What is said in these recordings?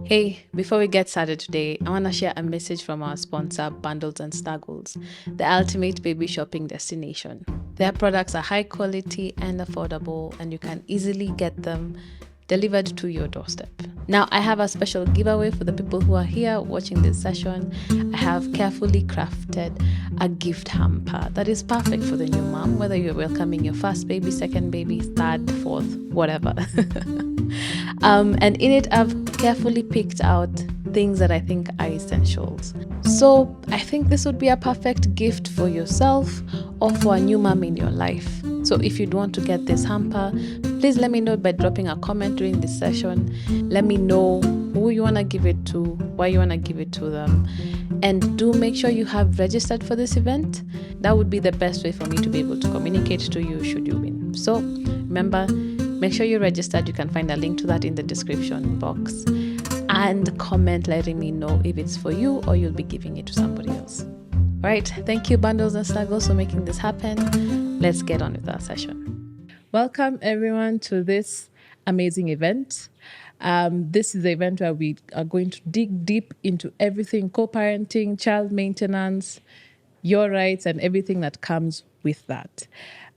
Hey, before we get started today, I want to share a message from our sponsor, Bundles and Snuggles, the ultimate baby shopping destination. Their products are high quality and affordable, and you can easily get them delivered to your doorstep. Now, I have a special giveaway for the people who are here watching this session. I have carefully crafted a gift hamper that is perfect for the new mom, whether you're welcoming your first baby, second baby, third, fourth, whatever. And in it, I've carefully picked out things that I think are essentials. So I think this would be a perfect gift for yourself or for a new mom in your life. So if you'd want to get this hamper, please let me know by dropping a comment during this session. Let me know who you want to give it to, why you want to give it to them. And do make sure you have registered for this event. That would be the best way for me to be able to communicate to you should you win. So remember, make sure you're registered. You can find a link to that in the description box. And comment letting me know if it's for you or you'll be giving it to somebody else. All right. Thank you, Bundles and Snuggles, for making this happen. Let's get on with our session. Welcome, everyone, to this amazing event. This is the event where we are going to dig deep into everything co-parenting, child maintenance, your rights, and everything that comes with that.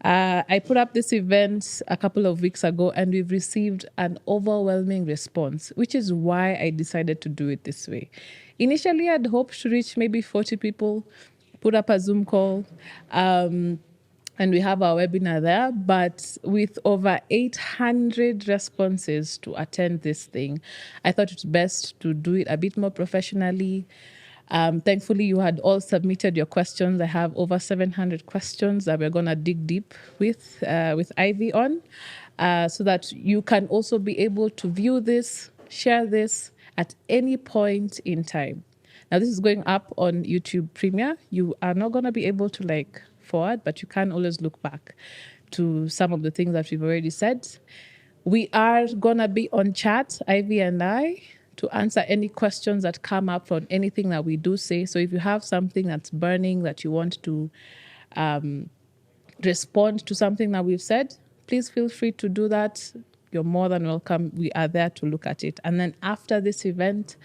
I put up this event a couple of weeks ago and we've received an overwhelming response, which is why I decided to do it this way. Initially, I'd hoped to reach maybe 40 people, put up a Zoom call, and we have our webinar there. But with over 800 responses to attend this thing, I thought it's best to do it a bit more professionally. Thankfully, you had all submitted your questions. I have over 700 questions that we're going to dig deep with Ivy on, so that you can also be able to view this, share this at any point in time. Now, this is going up on YouTube Premiere. You are not going to be able to forward, but you can always look back to some of the things that we've already said. We are going to be on chat, Ivy and I, to answer any questions that come up from anything that we do say. So if you have something that's burning that you want to respond to something that we've said, please feel free to do that. You're more than welcome. We are there to look at it. And then after this event,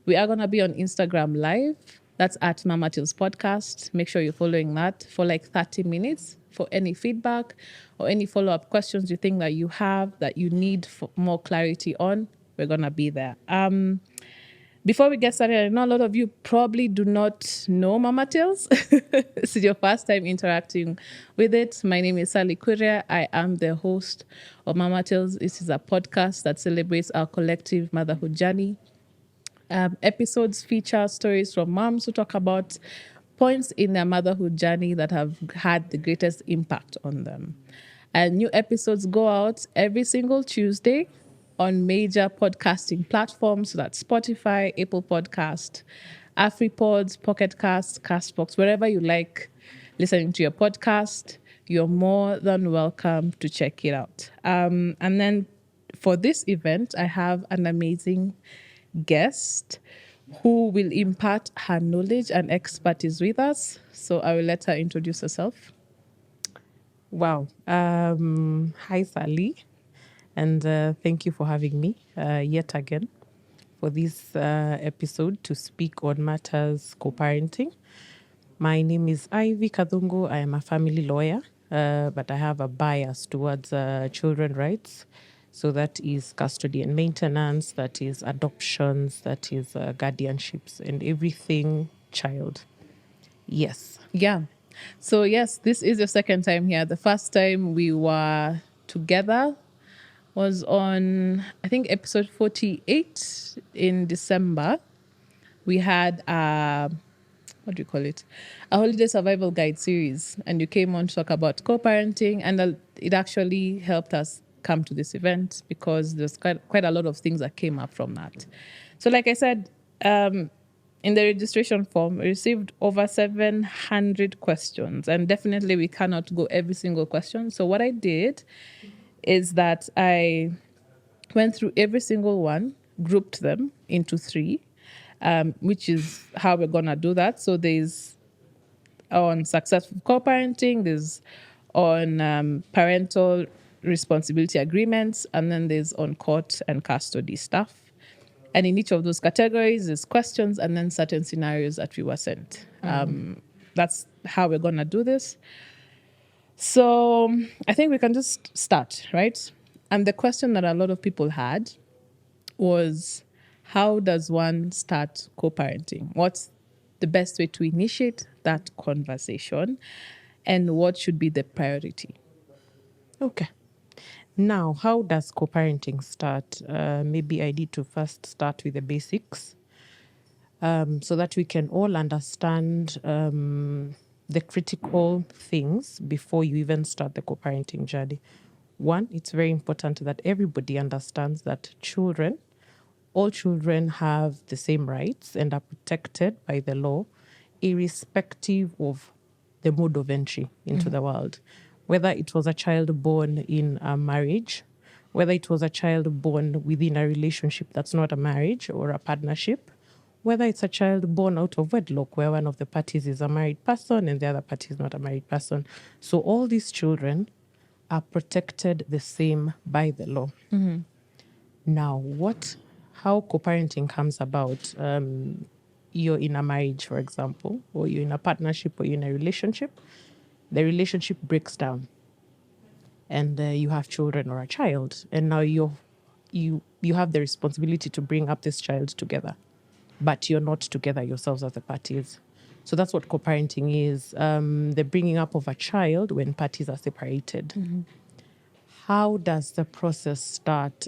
we are going to be on Instagram Live. That's at Mama Till's Podcast. Make sure you're following that for 30 minutes for any feedback or any follow-up questions you think that you have that you need for more clarity on. We're going to be there. Before we get started, I know a lot of you probably do not know Mama Tales. This is your first time interacting with it. My name is Sally Kuria. I am the host of Mama Tales. This is a podcast that celebrates our collective motherhood journey. Episodes feature stories from moms who talk about points in their motherhood journey that have had the greatest impact on them. And new episodes go out every single Tuesday on major podcasting platforms. So that's Spotify, Apple Podcast, AfriPods, Pocket Cast, Castbox, wherever you like listening to your podcast, you're more than welcome to check it out. And then for this event, I have an amazing guest who will impart her knowledge and expertise with us. So I will let her introduce herself. Wow. Hi, Sally. And thank you for having me yet again for this episode to speak on matters co-parenting. My name is Ivy Kathungu. I am a family lawyer, but I have a bias towards children rights. So that is custody and maintenance, that is adoptions, that is guardianships, and everything child. Yes. Yeah. So yes, this is your second time here. The first time we were together was on, I think, episode 48 in December. We had what do you call it? A holiday survival guide series. And you came on to talk about co-parenting, and it actually helped us come to this event because there's quite a lot of things that came up from that. So like I said, in the registration form, we received over 700 questions, and definitely we cannot go every single question. So what I did is that I went through every single one, grouped them into 3, which is how we're going to do that. So there's on successful co-parenting, there's on parental responsibility agreements, and then there's on court and custody stuff. And in each of those categories, there's questions and then certain scenarios that we were sent. That's how we're going to do this. So I think we can just start, right? And the question that a lot of people had was, how does one start co-parenting? What's the best way to initiate that conversation? And what should be the priority? Okay. Now, how does co-parenting start? Maybe I need to first start with the basics so that we can all understand the critical things before you even start the co-parenting journey. One, it's very important that everybody understands that all children have the same rights and are protected by the law, irrespective of the mode of entry into the world. Whether it was a child born in a marriage, whether it was a child born within a relationship that's not a marriage or a partnership, whether it's a child born out of wedlock where one of the parties is a married person and the other party is not a married person. So all these children are protected the same by the law. Now, how co-parenting comes about, you're in a marriage, for example, or you're in a partnership or you're in a relationship, the relationship breaks down and you have children or a child, and now you have the responsibility to bring up this child together, but you're not together yourselves as the parties. So that's what co-parenting is, the bringing up of a child when parties are separated. How does the process start?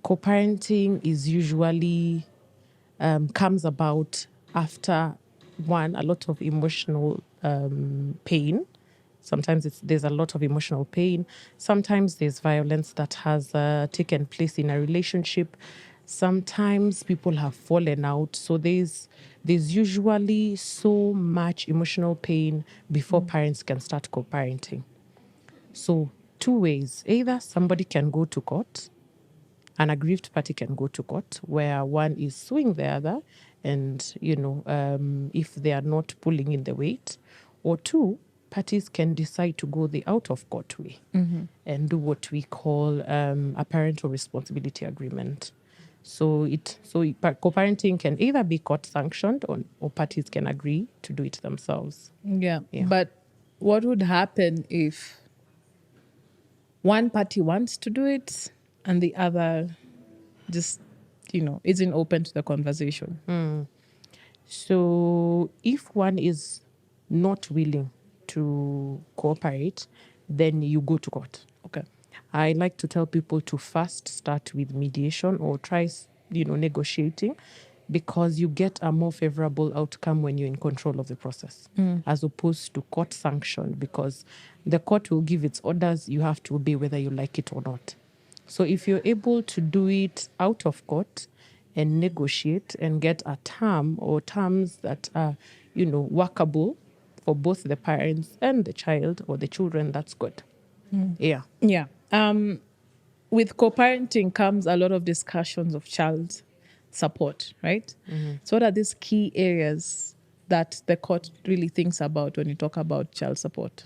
Co-parenting is usually comes about after a lot of emotional pain. Sometimes there's a lot of emotional pain. Sometimes there's violence that has taken place in a relationship. Sometimes people have fallen out. So there's usually so much emotional pain before parents can start co-parenting. So two ways: either somebody can go to court, an aggrieved party can go to court where one is suing the other, and if they are not pulling in the weight, or two, parties can decide to go the out of court way and do what we call a parental responsibility agreement. So co-parenting can either be court sanctioned or parties can agree to do it themselves. Yeah. But what would happen if one party wants to do it and the other just, isn't open to the conversation? So if one is not willing to cooperate, then you go to court. Okay. I like to tell people to first start with mediation or try, negotiating, because you get a more favorable outcome when you're in control of the process, as opposed to court sanction, because the court will give its orders. You have to obey whether you like it or not. So if you're able to do it out of court and negotiate and get a term or terms that are, workable for both the parents and the child or the children, that's good. Yeah. Yeah. With co-parenting comes a lot of discussions of child support, right? So what are these key areas that the court really thinks about when you talk about child support?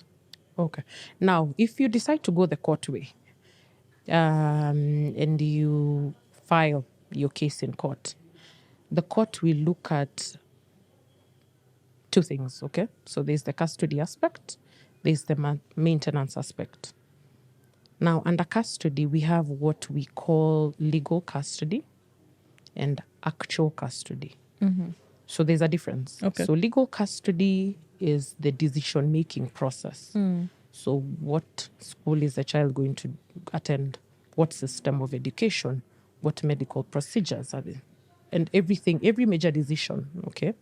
Okay. Now, if you decide to go the court way, and you file your case in court, the court will look at two things, okay? So there's the custody aspect, there's the maintenance aspect. Now, under custody, we have what we call legal custody and actual custody. So there's a difference. Okay. So legal custody is the decision-making process. So what school is the child going to attend? What system of education? What medical procedures are there? And every major decision, okay?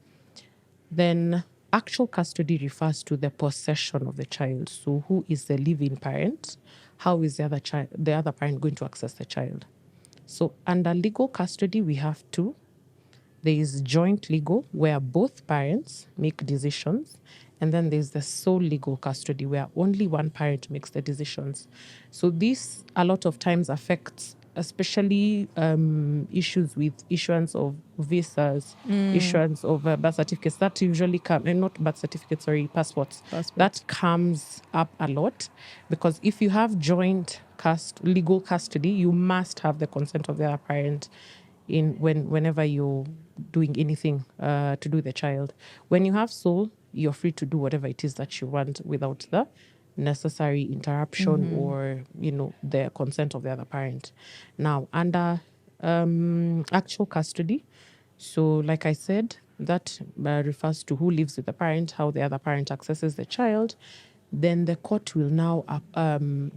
Then actual custody refers to the possession of the child. So who is the living parent? How is the other parent going to access the child? So under legal custody, we have two. There is joint legal, where both parents make decisions. And then there's the sole legal custody, where only one parent makes the decisions. So this, a lot of times, affects especially issues with issuance of visas, issuance of birth certificates, that usually come, and not birth certificates, sorry, passports. That comes up a lot, because if you have joint legal custody, you must have the consent of the other parent whenever you're doing anything to do with the child. When you have sole, you're free to do whatever it is that you want without the necessary interruption or the consent of the other parent. Now, under actual custody, so like I said, that refers to who lives with the parent, how the other parent accesses the child. Then the court will now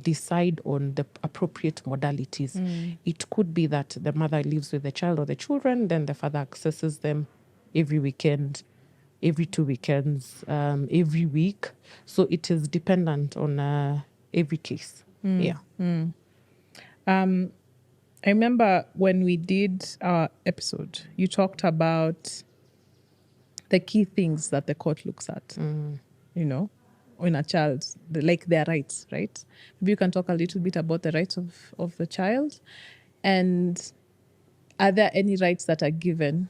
decide on the appropriate modalities. It could be that the mother lives with the child or the children, then the father accesses them every weekend, every 2 weekends, every week. So it is dependent on every case. Yeah. I remember when we did our episode, you talked about the key things that the court looks at, in a child, like their rights, right? Maybe you can talk a little bit about the rights of the child. And are there any rights that are given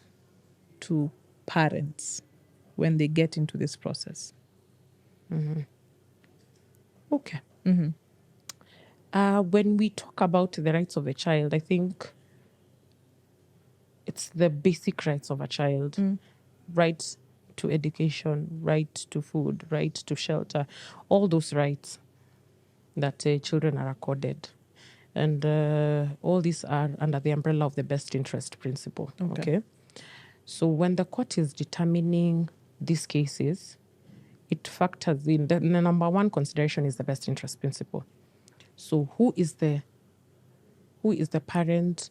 to parents when they get into this process? Okay. When we talk about the rights of a child, I think it's the basic rights of a child. Right to education, right to food, right to shelter, all those rights that children are accorded. And all these are under the umbrella of the best interest principle. Okay. So when the court is determining these cases, it factors in the number one consideration is the best interest principle. So who is the parent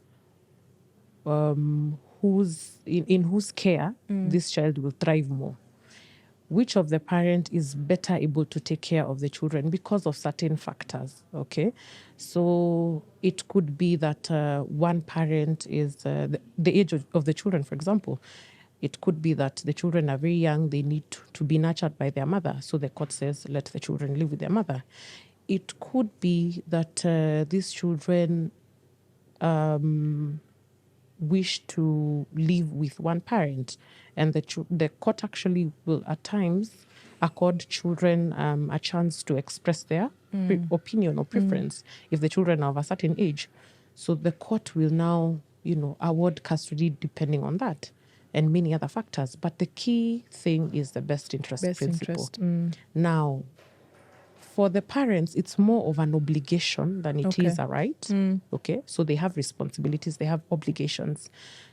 whose in whose care this child will thrive more? Which of the parent is better able to take care of the children because of certain factors? Okay, so it could be that one parent is the age of the children, for example. It could be that the children are very young, they need to be nurtured by their mother, so the court says let the children live with their mother. It could be that these children wish to live with one parent, and the court actually will at times accord children a chance to express their opinion or preference if the children are of a certain age. So the court will now, award custody depending on that and many other factors. But the key thing is the best interest principle. Now, for the parents, it's more of an obligation than it is a right. Okay, so they have responsibilities, they have obligations.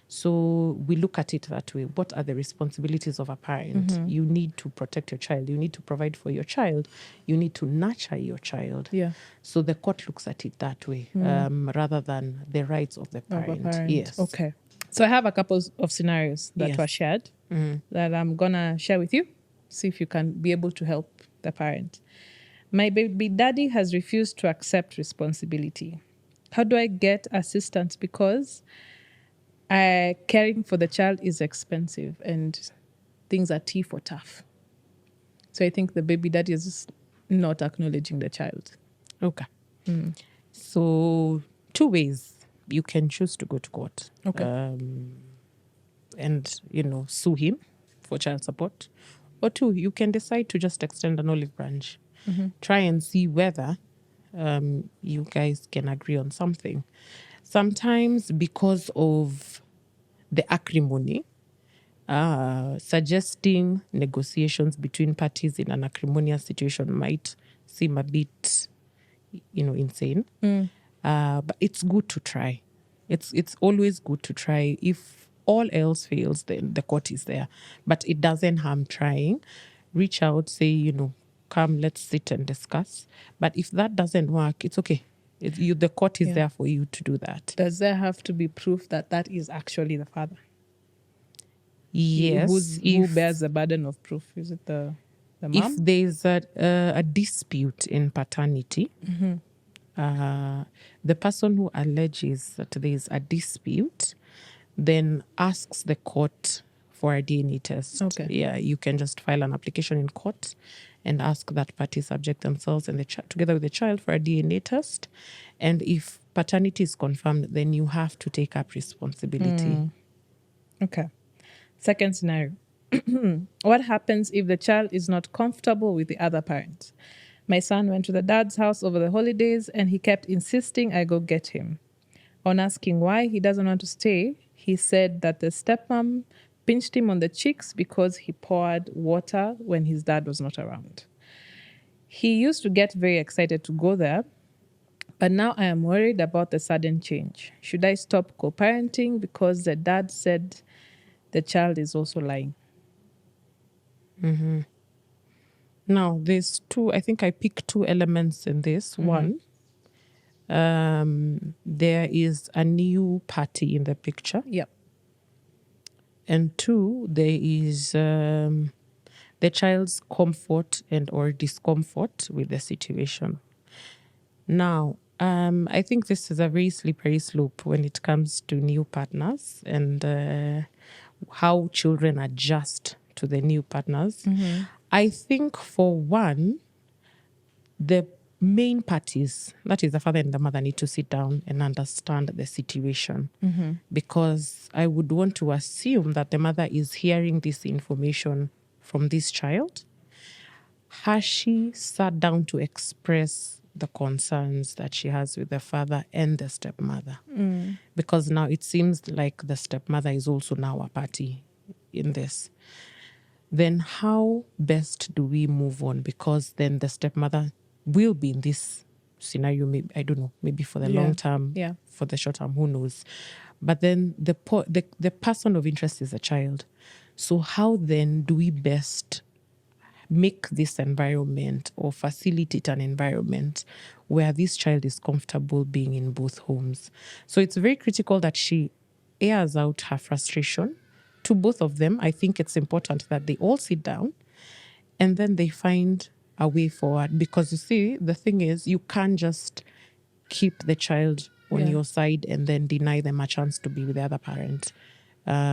So we look at it that way. What are the responsibilities of a parent? You need to protect your child. You need to provide for your child. You need to nurture your child. Yeah. So the court looks at it that way, rather than the rights of the parent. Yes. Okay. So I have a couple of scenarios that were shared that I'm going to share with you. See if you can be able to help the parent. My baby daddy has refused to accept responsibility. How do I get assistance? Because caring for the child is expensive and things are tea for tough. So I think the baby daddy is just not acknowledging the child. Okay. So 2 ways. You can choose to go to court. Okay. And, sue him for child support. Or 2, you can decide to just extend an olive branch. Try and see whether you guys can agree on something. Sometimes because of the acrimony, suggesting negotiations between parties in an acrimonious situation might seem a bit, insane. But it's good to try. It's always good to try. If all else fails, then the court is there. But it doesn't harm trying. Reach out, say, come, let's sit and discuss. But if that doesn't work, it's okay. The court is there for you to do that. Does there have to be proof that that is actually the father? Yes. Who bears the burden of proof? Is it the mom? If there's a dispute in paternity, the person who alleges that there is a dispute then asks the court for a DNA test. Okay. Yeah, you can just file an application in court and ask that party subject themselves and together with the child for a DNA test. And if paternity is confirmed, then you have to take up responsibility. Okay. Second scenario. What happens if the child is not comfortable with the other parent? My son went to the dad's house over the holidays and he kept insisting I go get him. On asking why he doesn't want to stay, he said that the stepmom pinched him on the cheeks because he poured water when his dad was not around. He used to get very excited to go there, but now I am worried about the sudden change. Should I stop co-parenting because the dad said the child is also lying? Now, there's two, I think I picked two elements in this. One, there is a new party in the picture. Yep. And two, there is the child's comfort and or discomfort with the situation. Now, I think this is a very slippery slope when it comes to new partners and how children adjust to the new partners. I think for one, the main parties, that is the father and the mother, need to sit down and understand the situation. Because I would want to assume that the mother is hearing this information from this child. Has she sat down to express the concerns that she has with the father and the stepmother? Because now it seems like the stepmother is also now a party in this. Then how best do we move on? Because then the stepmother will be in this scenario, maybe, I don't know, maybe for the long term, for the short term, who knows. But then the person of interest is a child. So how then do we best make this environment or facilitate an environment where this child is comfortable being in both homes? So it's very critical that she airs out her frustration to both of them. I think it's important that they all sit down and then they find a way forward. Because you see, the thing is, you can't just keep the child on your side and then deny them a chance to be with the other parent.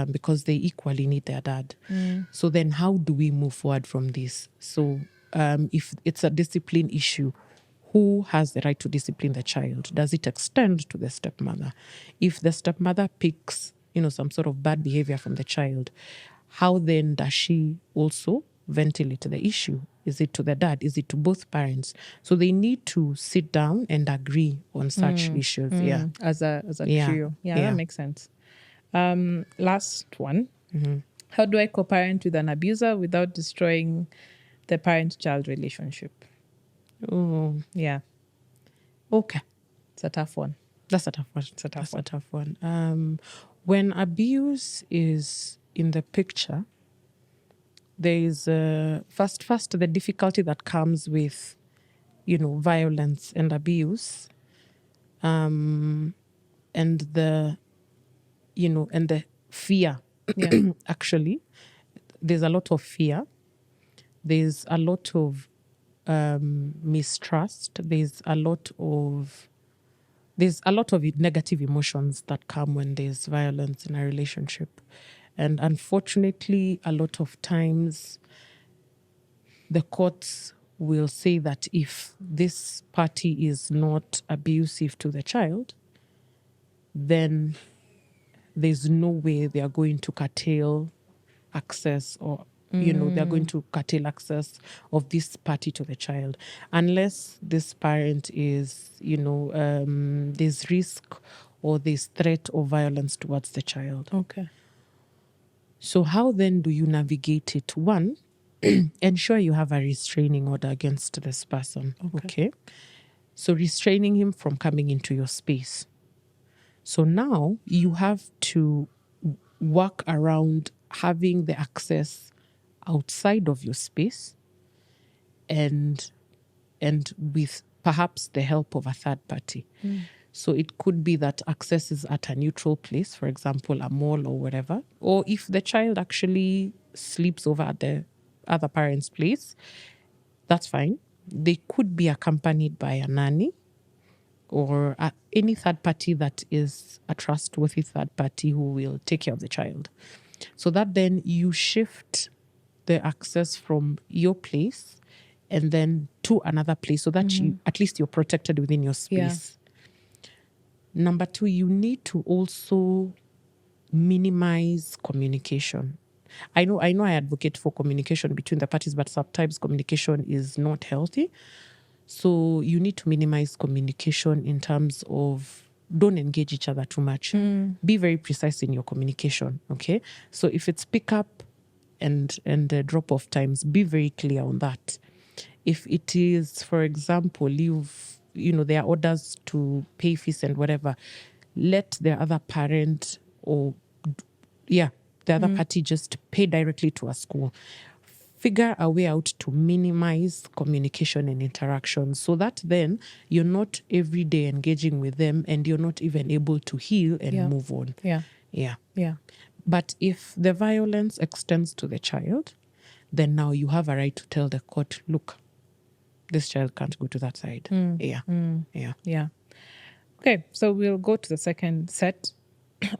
Because they equally need their dad. So then how do we move forward from this? So if it's a discipline issue, who has the right to discipline the child? Does it extend to the stepmother? If the stepmother picks, some sort of bad behavior from the child, how then does she also ventilate the issue? Is it to the dad? Is it to both parents? So they need to sit down and agree on such issues. As a trio. That makes sense. Last one. How do I co-parent with an abuser without destroying the parent-child relationship? Oh, Yeah. okay. It's a tough one. That's a tough one. That's a tough one. When abuse is in the picture, there is first the difficulty that comes with, violence and abuse, and the fear. Actually, there's a lot of fear. There's a lot of mistrust. There's a lot of negative emotions that come when there's violence in a relationship. And unfortunately, a lot of times the courts will say that if this party is not abusive to the child, then there's no way they are going to curtail access or they're going to curtail access of this party to the child, unless this parent is, there's risk or there's threat of violence towards the child. Okay. So how then do you navigate it? One, ensure you have a restraining order against this person. Okay. So restraining him from coming into your space. So now you have to work around having the access outside of your space and with perhaps the help of a third party. So it could be that access is at a neutral place, for example, a mall or whatever. Or if the child actually sleeps over at the other parent's place, that's fine. They could be accompanied by a nanny or any third party that is a trustworthy third party who will take care of the child. So that then you shift the access from your place and then to another place so that you, at least you're protected within your space. Number two, you need to also minimize communication. I know I advocate for communication between the parties, but sometimes communication is not healthy. So you need to minimize communication in terms of don't engage each other too much. Be very precise in your communication, okay? So if it's pick up and drop off times, be very clear on that. If it is, for example, there are orders to pay fees and whatever, let the other parent the other party just pay directly to a school. Figure a way out to minimize communication and interaction so that then you're not every day engaging with them and you're not even able to heal and move on. Yeah. But if the violence extends to the child, then now you have a right to tell the court, look, this child can't go to that side. Yeah. Okay, so we'll go to the second set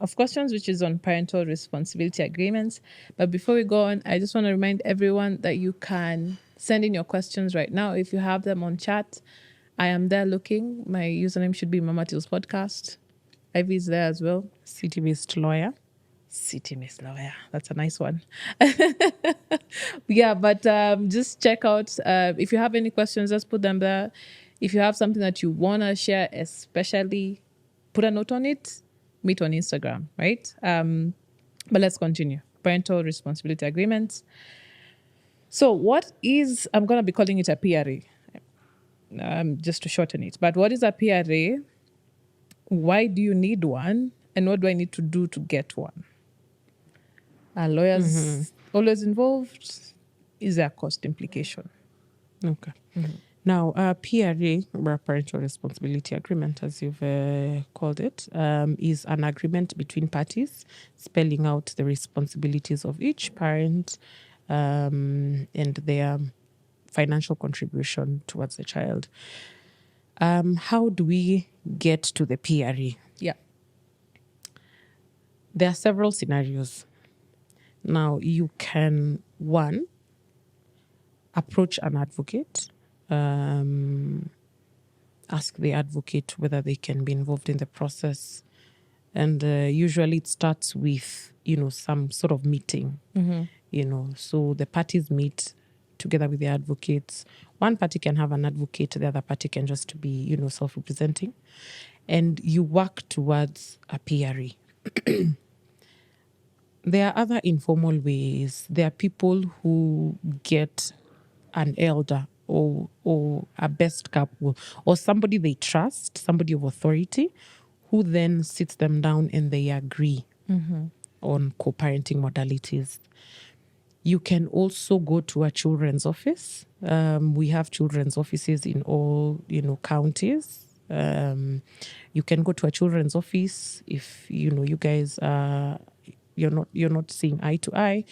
of questions, which is on parental responsibility agreements. But before we go on, I just want to remind everyone that you can send in your questions right now. If you have them on chat, I am there looking. My username should be Mama Till's Podcast. Ivy is there as well. City-based lawyer. City-based lawyer. That's a nice one. Yeah, but just check out. If you have any questions, just put them there. If you have something that you want to share, especially put a note on it, meet on Instagram, right? But let's continue. Parental responsibility agreements. So I'm going to be calling it a PRA, just to shorten it. But what is a PRA? Why do you need one? And what do I need to do to get one? Are lawyers always involved? Is there a cost implication? Okay. Now, PRA, or Parental Responsibility Agreement, as you've called it, is an agreement between parties spelling out the responsibilities of each parent and their financial contribution towards the child. How do we get to the PRA? Yeah. There are several scenarios. Now, you can, one, approach an advocate, ask the advocate whether they can be involved in the process. And usually it starts with, some sort of meeting, so the parties meet together with the advocates. One party can have an advocate, the other party can just be, self-representing. And you work towards a PRA. There are other informal ways. There are people who get an elder or a best couple or somebody they trust, somebody of authority, who then sits them down and they agree on co-parenting modalities. You can also go to a children's office. We have children's offices in all, counties. You can go to a children's office if you guys are you're not seeing eye to eye.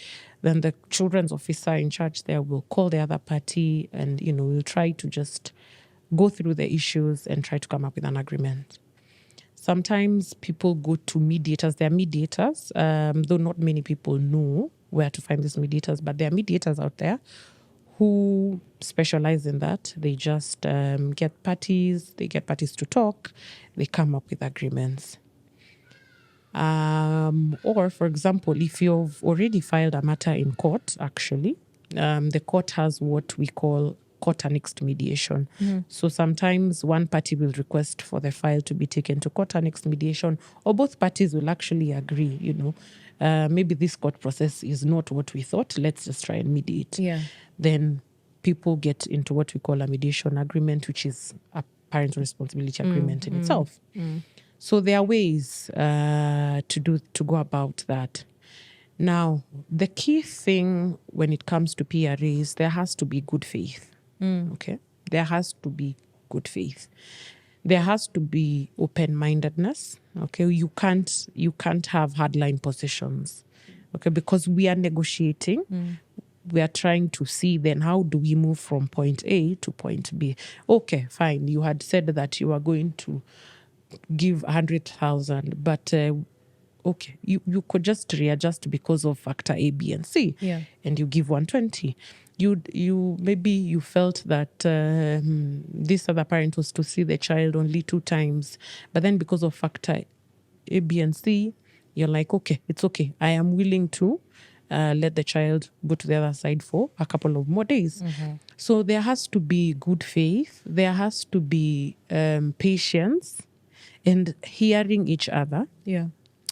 Then the children's officer in charge there will call the other party and we'll try to just go through the issues and try to come up with an agreement. Sometimes people go to mediators. There are mediators, though not many people know where to find these mediators, but there are mediators out there who specialize in that. They just get parties to talk, they come up with agreements. Or, for example, if you've already filed a matter in court, actually, the court has what we call court-annexed mediation. So sometimes one party will request for the file to be taken to court-annexed mediation, or both parties will actually agree, maybe this court process is not what we thought, let's just try and mediate. Yeah. Then people get into what we call a mediation agreement, which is a parental responsibility agreement in itself. So there are ways to go about that. Now, the key thing when it comes to PRAs, there has to be good faith. Okay, there has to be good faith. There has to be open-mindedness. Okay, you can't have hardline positions. Okay, because we are negotiating. We are trying to see then how do we move from point A to point B. Okay, fine. You had said that you are going to give 100,000, but okay, you could just readjust because of factor A, B, and C, and you give 120. You maybe you felt that this other parent was to see the child only 2 times, but then because of factor A, B, and C, you're like, okay, it's okay. I am willing to let the child go to the other side for a couple of more days. So there has to be good faith. There has to be patience and hearing each other. Yeah.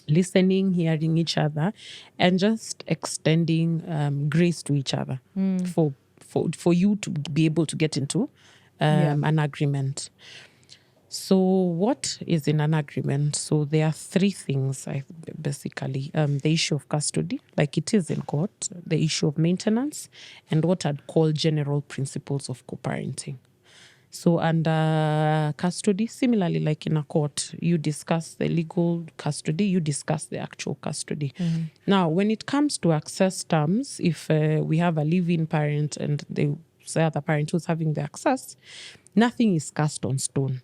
Listening, hearing each other, and just extending grace to each other for you to be able to get into an agreement. So what is in an agreement? So there are 3 things, basically. The issue of custody, like it is in court, the issue of maintenance, and what I'd call general principles of co-parenting. So under custody, similarly, like in a court, you discuss the legal custody, you discuss the actual custody. Now, when it comes to access terms, if we have a live-in parent and the other parent who's having the access, nothing is cast on stone.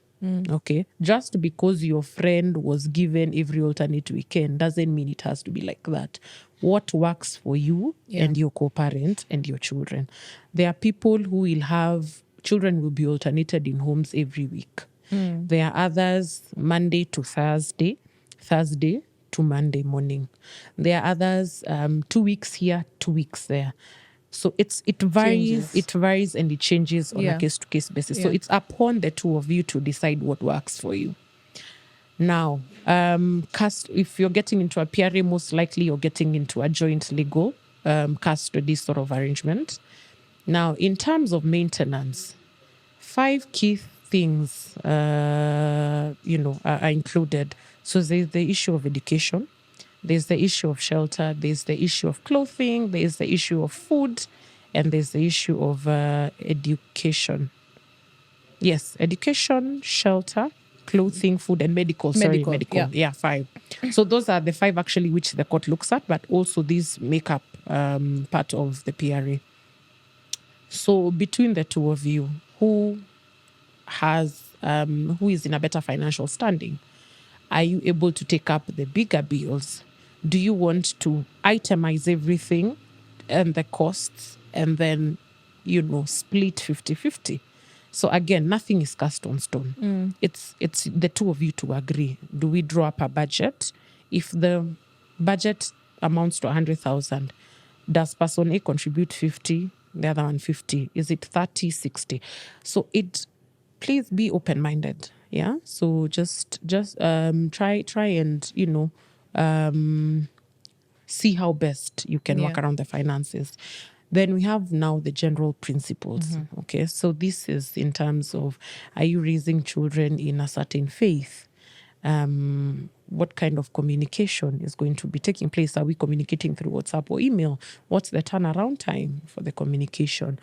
Okay, just because your friend was given every alternate weekend doesn't mean it has to be like that. What works for you and your co-parent and your children? There are people who will have children will be alternated in homes every week. There are others Monday to Thursday, Thursday to Monday morning. There are others 2 weeks here, 2 weeks there. So it varies and it changes on a case-to-case basis. So it's upon the 2 of you to decide what works for you. Now, if you're getting into a PRA, most likely you're getting into a joint legal custody sort of arrangement. Now, in terms of maintenance, 5 key things, are included. So there's the issue of education. There's the issue of shelter, there's the issue of clothing, there's the issue of food, and there's the issue of education. Yes, education, shelter, clothing, food, and medical. Medical. Yeah, 5. So those are the 5 actually which the court looks at, but also these make up part of the PRA. So between the 2 of you, who is in a better financial standing? Are you able to take up the bigger bills? Do you want to itemize everything and the costs and then, split 50-50? So again, nothing is cast on stone. It's the 2 of you to agree. Do we draw up a budget? If the budget amounts to 100,000, does person A contribute 50, the other one 50? Is it 30-60? So please be open-minded. Yeah. So just try and see how best you can work around the finances. Then we have now the general principles. Okay. So this is in terms of, are you raising children in a certain faith? What kind of communication is going to be taking place? Are we communicating through WhatsApp or email? What's the turnaround time for the communication?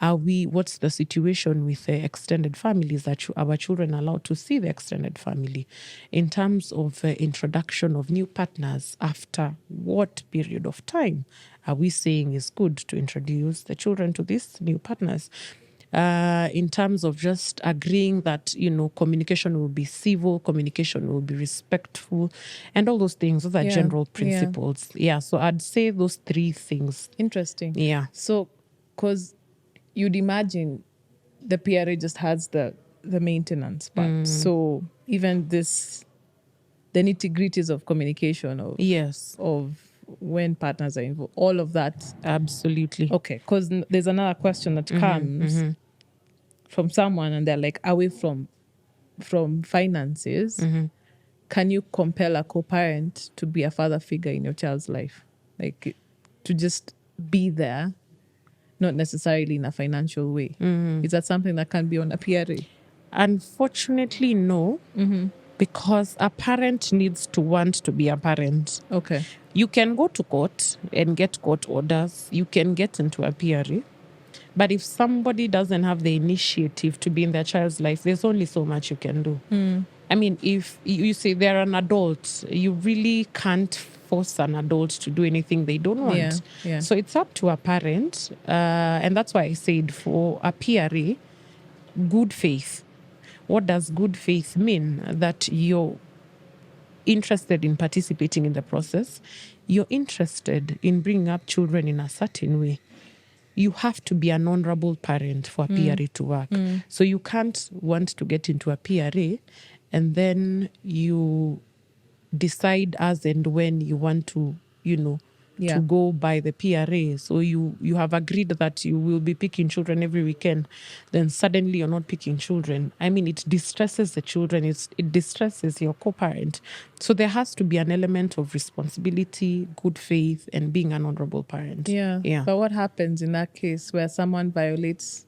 What's the situation with the extended families? Are our children allowed to see the extended family? In terms of introduction of new partners, after what period of time are we saying is good to introduce the children to these new partners? In terms of just agreeing that, communication will be civil, communication will be respectful, and all those things. Those are general principles. Yeah. So I'd say those 3 things. Interesting. Yeah. So, because you'd imagine the PRA just has the maintenance part. So even the nitty-gritties of communication, of when partners are involved, all of that. Absolutely. Okay, because there's another question that comes from someone and they're like, away from finances, can you compel a co-parent to be a father figure in your child's life? Like, to just be there, not necessarily in a financial way. Is that something that can be on a PRA? Unfortunately, no. Because a parent needs to want to be a parent. Okay. You can go to court and get court orders. You can get into a PRA. But if somebody doesn't have the initiative to be in their child's life, there's only so much you can do. I mean, if you say they're an adult, you really can't force an adult to do anything they don't want. Yeah. So it's up to a parent. And that's why I said for a PRA, good faith. What does good faith mean? That your interested in participating in the process, you're interested in bringing up children in a certain way, you have to be an honorable parent for a PRA to work. So you can't want to get into a PRA and then you decide as and when you want to, to go by the PRA. So you have agreed that you will be picking children every weekend. Then suddenly you're not picking children. I mean, it distresses the children. It distresses your co-parent. So there has to be an element of responsibility, good faith, and being an honorable parent. Yeah. But what happens in that case where someone violates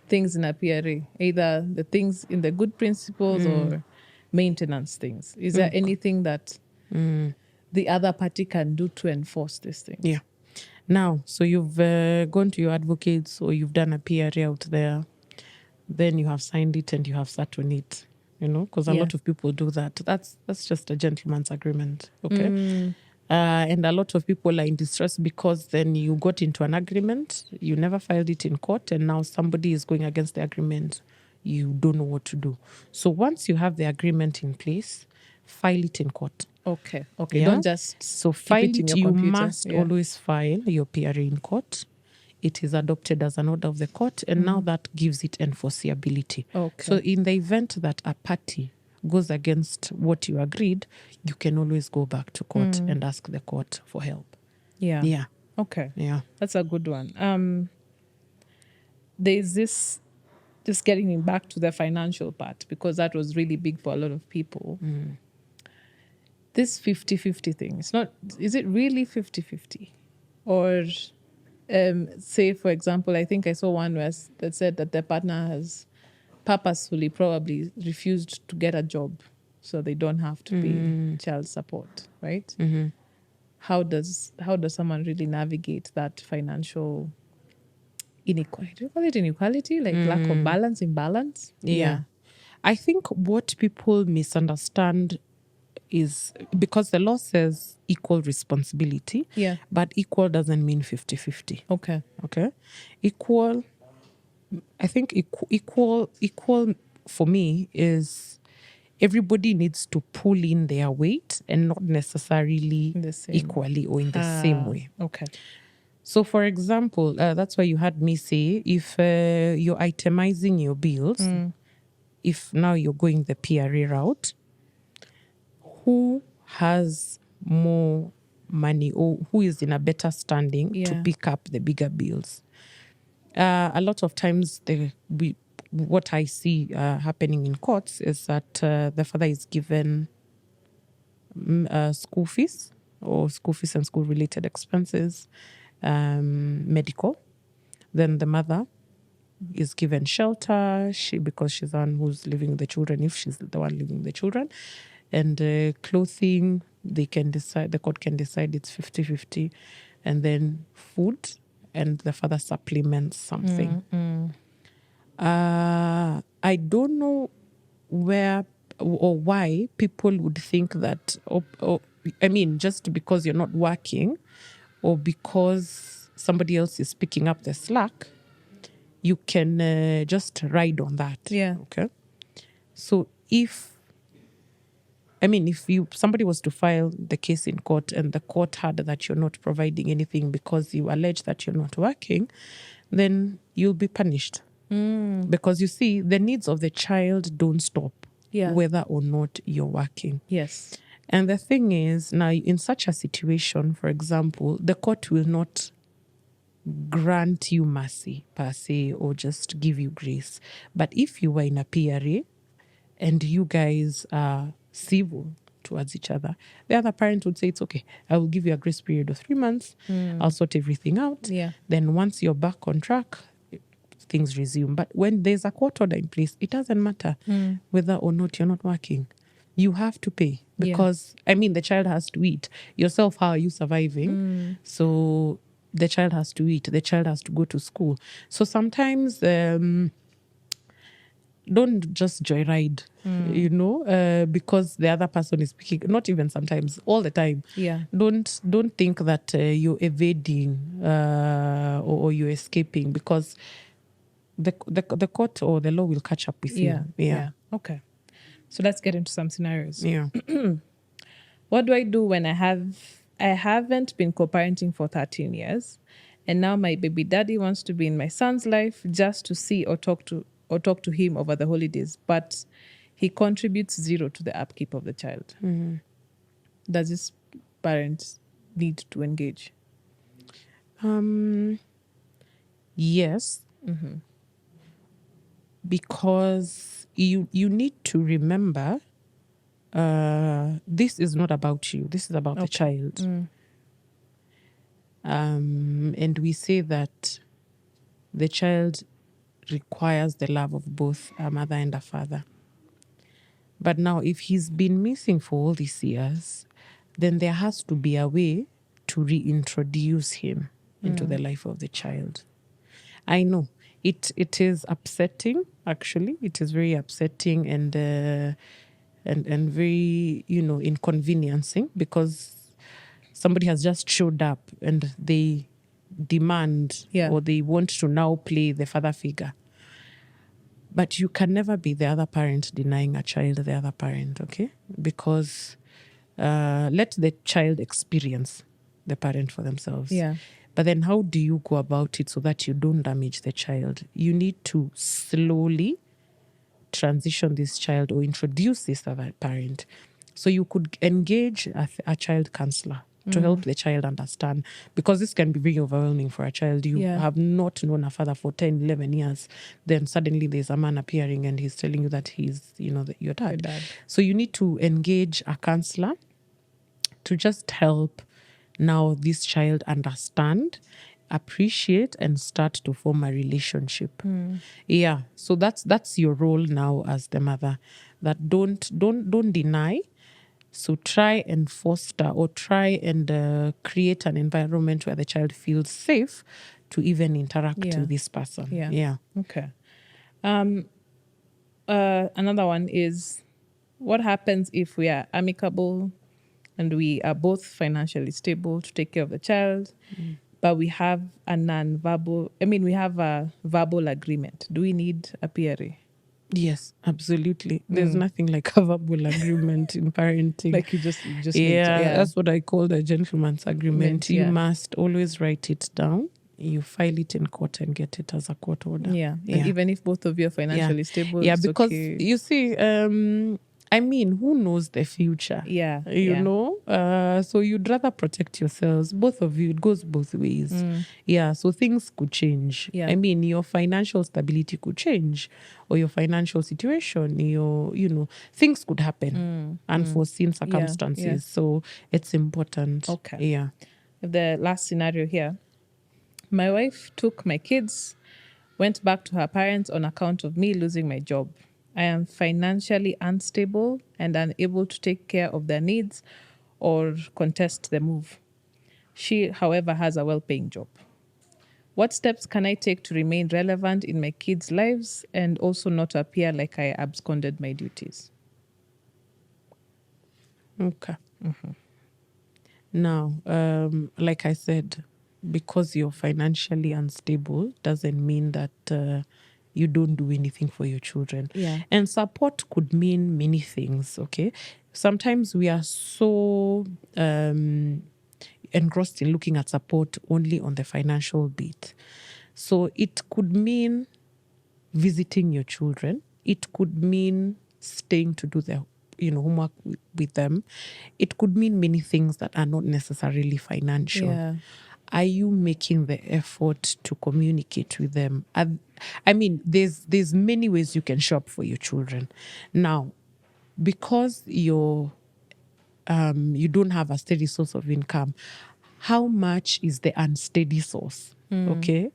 things in a PRA, either the things in the good principles or maintenance things? Is there anything that the other party can do to enforce these things? Yeah. Now, so you've gone to your advocates or you've done a PRA out there, then you have signed it and you have sat on it, because a lot of people do that. That's just a gentleman's agreement, okay? And a lot of people are in distress because then you got into an agreement, you never filed it in court, and now somebody is going against the agreement. You don't know what to do. So once you have the agreement in place, file it in court. Okay. Yeah? Don't just file keep it in your you computer. must always file your PRA in court. It is adopted as an order of the court, and now that gives it enforceability. Okay. So in the event that a party goes against what you agreed, you can always go back to court and ask the court for help. Yeah. Okay. Yeah. That's a good one. There's this, just getting back to the financial part, because that was really big for a lot of people. This 50-50 thing, is it really 50-50? Or say, for example, I think I saw one that said that their partner has purposefully probably refused to get a job so they don't have to pay child support, right? How does someone really navigate that financial inequality? Do you call it inequality? Like lack of balance, imbalance? Yeah. I think what people misunderstand is because the law says equal responsibility, but equal doesn't mean 50-50. Okay. Equal, I think equal for me is everybody needs to pull in their weight and not necessarily equally or in the same way. Okay. So, for example, that's why you had me say, if you're itemizing your bills, if now you're going the PRA route, who has more money or who is in a better standing to pick up the bigger bills? A lot of times, what I see happening in courts is that the father is given school fees and school-related expenses, medical. Then the mother is given shelter, because she's the one who's living with the children, if she's the one living with the children. And clothing, the court can decide it's 50-50. And then food, and the father supplements something. I don't know where or why people would think that, just because you're not working or because somebody else is picking up the slack, you can just ride on that. Yeah. Okay. So if somebody was to file the case in court and the court heard that you're not providing anything because you allege that you're not working, then you'll be punished. Because you see, the needs of the child don't stop whether or not you're working. Yes. And the thing is, now in such a situation, for example, the court will not grant you mercy per se or just give you grace. But if you were in a PRA and you guys are civil towards each other, the other parent would say, it's okay, I will give you a grace period of 3 months. I'll sort everything out. Then once you're back on track, things resume. But when there's a court order in place, it doesn't matter whether or not you're not working. You have to pay because, the child has to eat. Yourself, how are you surviving? So the child has to eat. The child has to go to school. So sometimes don't just joyride, because the other person is speaking. Not even sometimes, all the time. Yeah. Don't think that you're evading or you're escaping, because the court or the law will catch up with you. Yeah. Okay. So let's get into some scenarios. Yeah. What do I do when I haven't been co-parenting for 13 years, and now my baby daddy wants to be in my son's life just to see or talk to him over the holidays, but he contributes zero to the upkeep of the child. Does this parent need to engage? Yes, because you need to remember this is not about you. This is about the child. And we say that the child requires the love of both a mother and a father. But now, if he's been missing for all these years, then there has to be a way to reintroduce him into the life of the child. I know it is upsetting. Actually, it is very upsetting and very inconveniencing, because somebody has just showed up and they demand or they want to now play the father figure. But you can never be the other parent denying a child the other parent, okay? Because let the child experience the parent for themselves. Yeah. But then how do you go about it so that you don't damage the child? You need to slowly transition this child or introduce this other parent. So you could engage a child counselor to help the child understand, because this can be very overwhelming for a child. You have not known a father for 10, 11 years. Then suddenly there's a man appearing and he's telling you that he's, your dad. So you need to engage a counselor to just help now this child understand, appreciate, and start to form a relationship. Yeah. So that's your role now as the mother. That don't deny. So try and foster or try and create an environment where the child feels safe to even interact with this person. Yeah. Okay. Another one is, what happens if we are amicable and we are both financially stable to take care of the child, but we have a verbal agreement? Do we need a PRA? Yes, absolutely. There's nothing like a verbal agreement in parenting. Like you just need to, that's what I call the gentleman's agreement. You must always write it down. You file it in court and get it as a court order. And even if both of you are financially stable, yeah, it's because okay. you see, who knows the future? You know? So you'd rather protect yourselves, both of you. It goes both ways. Yeah, so things could change. Your financial stability could change, or your financial situation, things could happen, unforeseen circumstances. So it's important. Okay. Yeah. The last scenario here. My wife took my kids, went back to her parents on account of me losing my job. I am financially unstable and unable to take care of their needs or contest the move. She, however, has a well-paying job. What steps can I take to remain relevant in my kids' lives and also not appear like I absconded my duties? Okay. Now, like I said, because you're financially unstable doesn't mean that you don't do anything for your children. And support could mean many things, okay? Sometimes we are so engrossed in looking at support only on the financial bit. So it could mean visiting your children. It could mean staying to do their homework with them. It could mean many things that are not necessarily financial. Are you making the effort to communicate with them? There's many ways you can show up for your children. Now, because you don't have a steady source of income, how much is the unsteady source? Okay.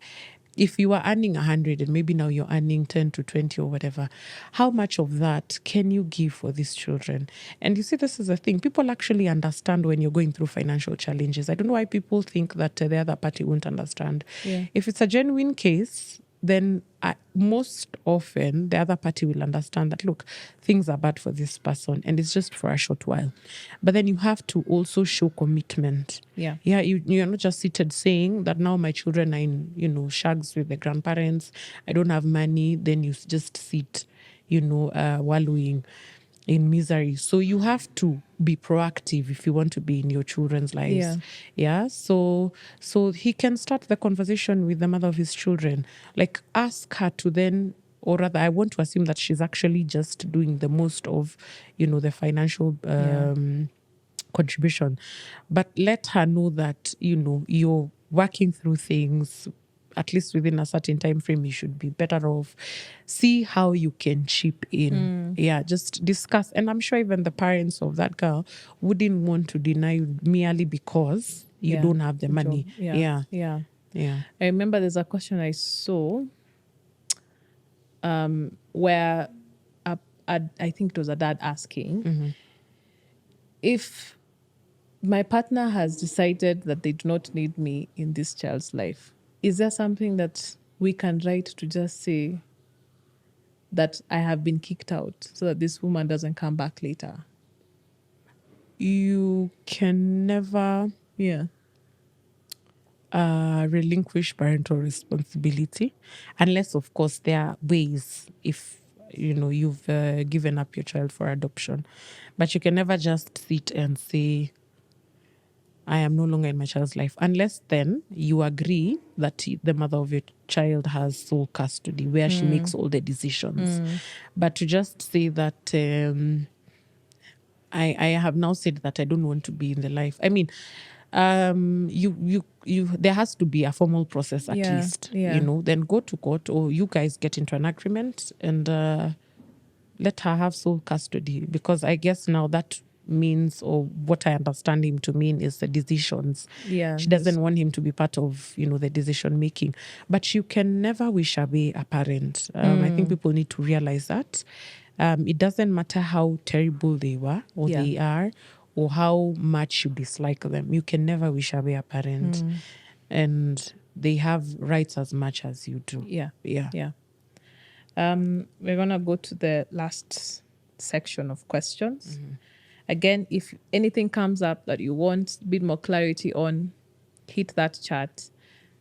If you are earning 100 and maybe now you're earning 10 to 20 or whatever, how much of that can you give for these children? And you see, this is a thing. People actually understand when you're going through financial challenges. I don't know why people think that the other party won't understand. If it's a genuine case, then most often the other party will understand that, look, things are bad for this person and it's just for a short while. But then you have to also show commitment. You're not just seated saying that now my children are in, shags with the grandparents. I don't have money. Then you just sit, wallowing. in misery. So you have to be proactive if you want to be in your children's lives. Yeah. So he can start the conversation with the mother of his children. Like, ask her to then, or rather, I want to assume that she's actually just doing the most of, the financial contribution. But let her know that, you're working through things. At least within a certain time frame, you should be better off. See how you can chip in. Yeah, just discuss. And I'm sure even the parents of that girl wouldn't want to deny you merely because you don't have the money. Job. Yeah. I remember there's a question I saw where I think it was a dad asking if my partner has decided that they do not need me in this child's life, is there something that we can write to just say that I have been kicked out so that this woman doesn't come back later? You can never relinquish parental responsibility unless, of course, there are ways if you've given up your child for adoption. But you can never just sit and say, I am no longer in my child's life, unless then you agree that the mother of your child has sole custody where she makes all the decisions. But to just say that I have now said that I don't want to be in the life. I mean, you there has to be a formal process at least. Then go to court, or you guys get into an agreement and let her have sole custody, because I guess now that means, or what I understand him to mean, is the decisions. She doesn't want him to be part of the decision making. But you can never wish away a parent. I think people need to realize that. It doesn't matter how terrible they were or they are, or how much you dislike them. You can never wish away a parent. And they have rights as much as you do. We're going to go to the last section of questions. Again, if anything comes up that you want a bit more clarity on, hit that chat,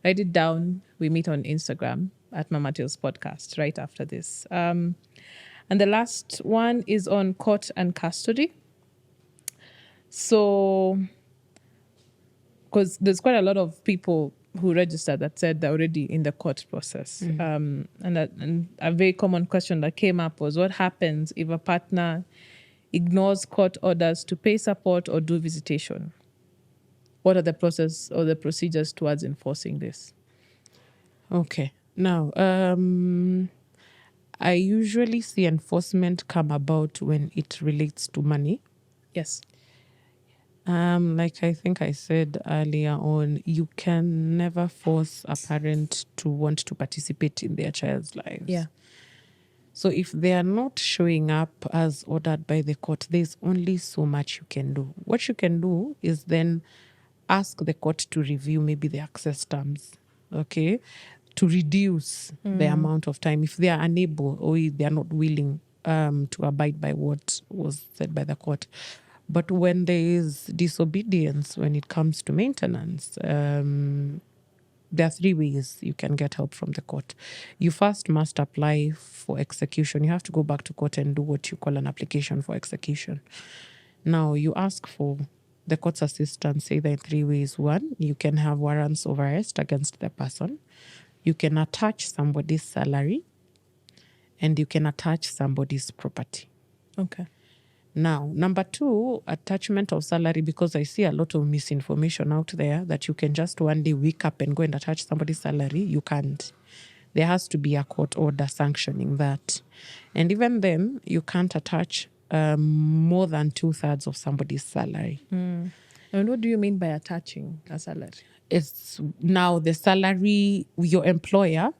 write it down. We meet on Instagram at Mama Tales Podcast right after this. And the last one is on court and custody. So, because there's quite a lot of people who registered that said they're already in the court process. And a very common question that came up was, what happens if a partner ignores court orders to pay support or do visitation? What are the process or the procedures towards enforcing this? Okay. Now, I usually see enforcement come about when it relates to money. Yes. Like I think I said earlier on, you can never force a parent to want to participate in their child's lives. Yeah. So if they are not showing up as ordered by the court, there's only so much you can do. What you can do is then ask the court to review maybe the access terms, okay, to reduce the amount of time if they are unable or if they are not willing to abide by what was said by the court. But when there is disobedience when it comes to maintenance, there are 3 ways you can get help from the court. You first must apply for execution. You have to go back to court and do what you call an application for execution. Now, you ask for the court's assistance either in 3 ways. 1, you can have warrants of arrest against the person. You can attach somebody's salary, and you can attach somebody's property. Okay. Now, number 2, attachment of salary, because I see a lot of misinformation out there that you can just one day wake up and go and attach somebody's salary. You can't. There has to be a court order sanctioning that. And even then, you can't attach more than 2/3 of somebody's salary. And what do you mean by attaching a salary? It's now the salary, your employer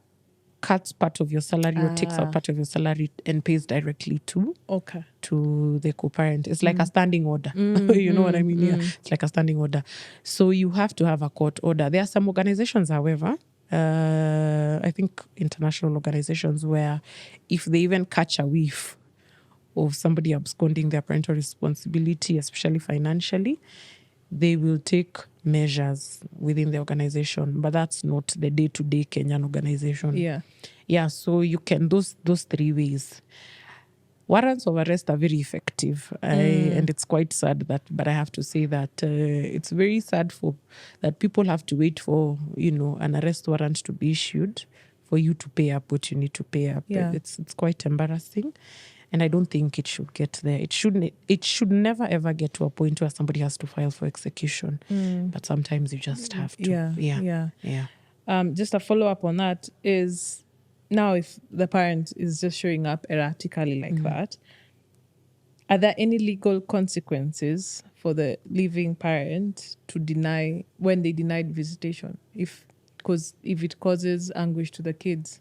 cuts part of your salary or takes out part of your salary and pays directly to the co-parent. It's like a standing order. You know what I mean? Yeah, it's like a standing order. So you have to have a court order. There are some organizations, however, I think international organizations, where if they even catch a whiff of somebody absconding their parental responsibility, especially financially, they will take measures within the organization. But that's not the day-to-day Kenyan organization. Yeah. Yeah, so you can, those 3 ways. warrants of arrest are very effective, and it's quite sad but I have to say that it's very sad that people have to wait for an arrest warrant to be issued for you to pay up what you need to pay up. Yeah. It's quite embarrassing, and I don't think it should get there. It should never ever get to a point where somebody has to file for execution. But sometimes you just have to. Yeah. Just a follow up on that is, now if the parent is just showing up erratically like that, are there any legal consequences for the living parent to deny when they denied visitation? Because if it causes anguish to the kids,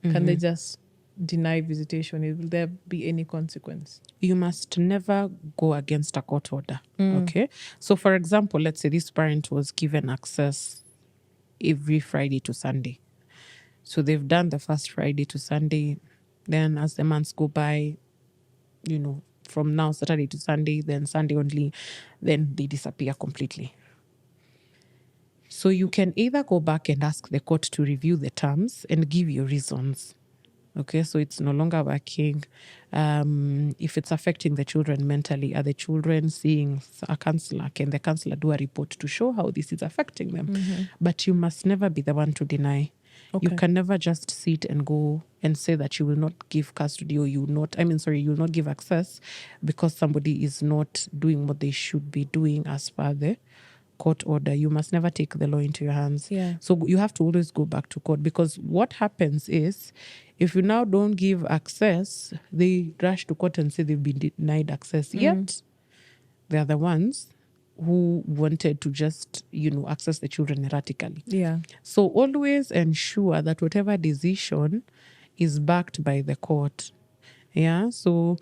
can they just deny visitation? Will there be any consequence? You must never go against a court order. Okay. So for example, let's say this parent was given access every Friday to Sunday. So they've done the first Friday to Sunday. Then as the months go by, from now Saturday to Sunday, then Sunday only, then they disappear completely. So you can either go back and ask the court to review the terms and give your reasons. Okay, so it's no longer working. If it's affecting the children mentally, are the children seeing a counselor? Can the counselor do a report to show how this is affecting them? But you must never be the one to deny. Okay. You can never just sit and go and say that you will not give custody, or you will not give access because somebody is not doing what they should be doing as per the court order. You must never take the law into your hands. Yeah. So you have to always go back to court, because what happens is, if you now don't give access, they rush to court and say they've been denied access. Yet they're the ones who wanted to just, access the children erratically. Yeah. So always ensure that whatever decision is backed by the court. Yeah. So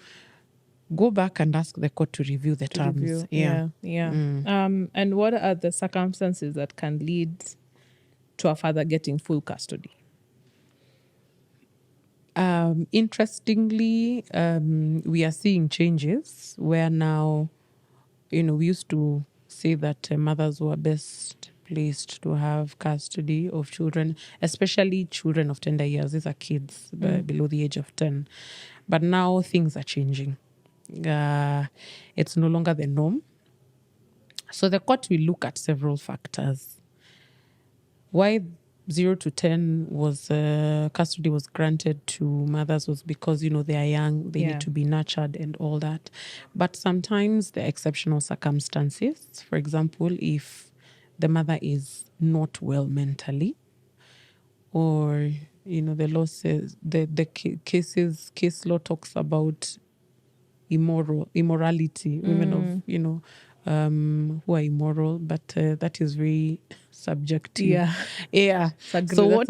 go back and ask the court to review the terms. Yeah. And what are the circumstances that can lead to a father getting full custody? Interestingly, we are seeing changes where now, we used to say that mothers were best placed to have custody of children, especially children of tender years. These are kids below the age of 10. But now things are changing. It's no longer the norm. So the court will look at several factors. Why 0 to 10 was custody was granted to mothers was because, they are young, they need to be nurtured and all that. But sometimes there are exceptional circumstances. For example, if the mother is not well mentally, or, the law says, the case law talks about immorality, women of, who are immoral, but that is very subjective. Yeah. So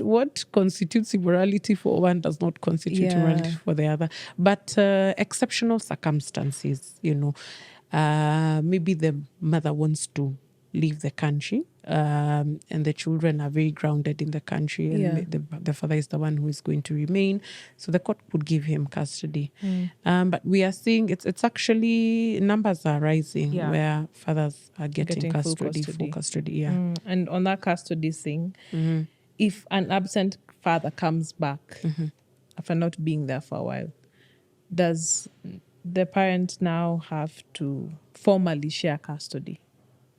what constitutes immorality for one does not constitute immorality for the other. But exceptional circumstances, maybe the mother wants to leave the country, and the children are very grounded in the country, and the father is the one who is going to remain. So the court would give him custody. But we are seeing it's actually, numbers are rising where fathers are getting custody, full custody. And on that custody thing, if an absent father comes back after not being there for a while, does the parent now have to formally share custody?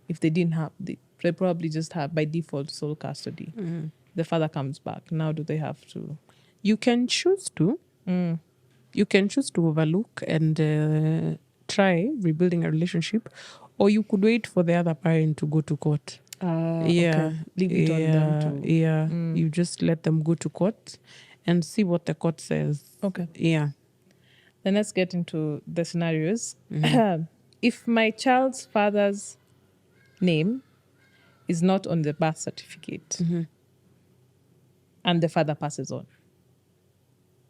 If they didn't have, they probably just have by default sole custody. The father comes back. Now do they have to? You can choose to. You can choose to overlook and try rebuilding a relationship, or you could wait for the other parent to go to court. Okay. Leave it on them to. You just let them go to court and see what the court says. Okay. Yeah. Then let's get into the scenarios. If my child's father's name is not on the birth certificate and the father passes on,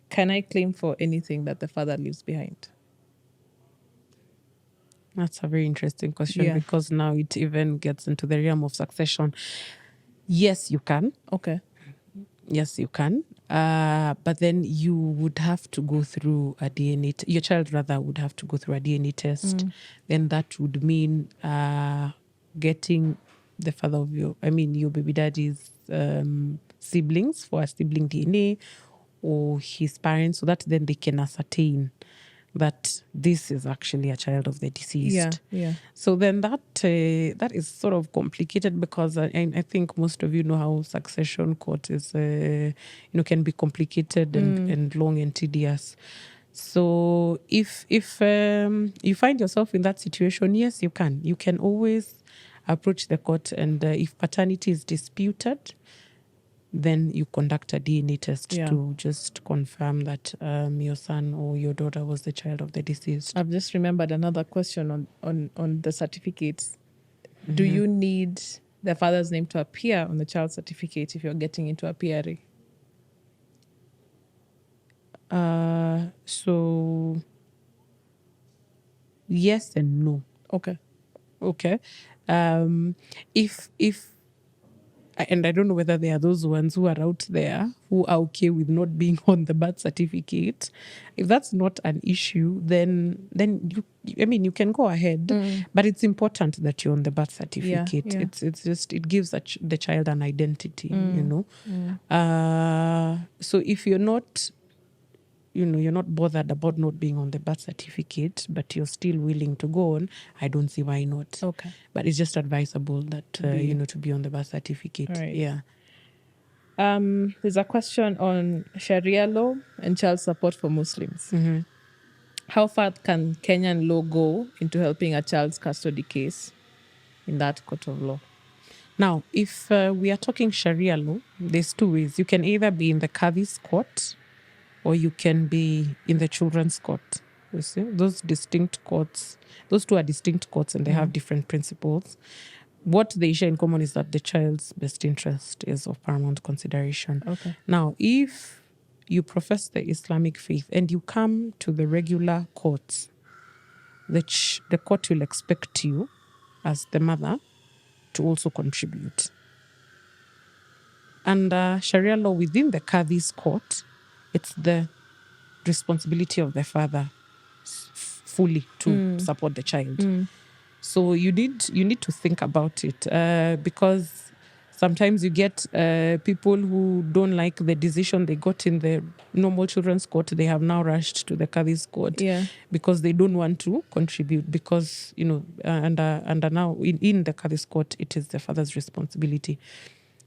can I claim for anything that the father leaves behind? That's a very interesting question, because now it even gets into the realm of succession. Yes, you can. Okay. Yes, you can. But then you would have to go through a DNA. Your child rather would have to go through a DNA test. Then that would mean getting the father of your baby daddy's siblings for a sibling DNA, or his parents, so that then they can ascertain that this is actually a child of the deceased. Yeah. So then that is sort of complicated, because I think most of you know how succession court is, can be complicated and long and tedious. So if you find yourself in that situation, yes, you can always approach the court, and if paternity is disputed, then you conduct a DNA test to just confirm that your son or your daughter was the child of the deceased. I've just remembered another question on the certificates. Do you need the father's name to appear on the child certificate if you're getting into a PRA? So yes and no. Okay. If and I don't know whether there are those ones who are out there who are okay with not being on the birth certificate. If that's not an issue, then you can go ahead, but it's important that you're on the birth certificate. Yeah. It's just, it gives the child an identity, so if you're not you're not bothered about not being on the birth certificate, but you're still willing to go on, I don't see why not. Okay. But it's just advisable that, to be on the birth certificate. Right. Yeah. There's a question on Sharia law and child support for Muslims. How far can Kenyan law go into helping a child's custody case in that court of law? Now, if we are talking Sharia law, there's two ways. You can either be in the Qadhi's court, or you can be in the children's court. You see, those distinct courts, those two are distinct courts, and they have different principles. What they share in common is that the child's best interest is of paramount consideration. Okay. Now, if you profess the Islamic faith and you come to the regular courts, the court will expect you, as the mother, to also contribute. Under Sharia law, within the Qadhi's court, it's the responsibility of the father fully to support the child. So you need to think about it, because sometimes you get people who don't like the decision they got in the normal children's court. They have now rushed to the Qadhi's court because they don't want to contribute, because under now in the Qadhi's court, it is the father's responsibility.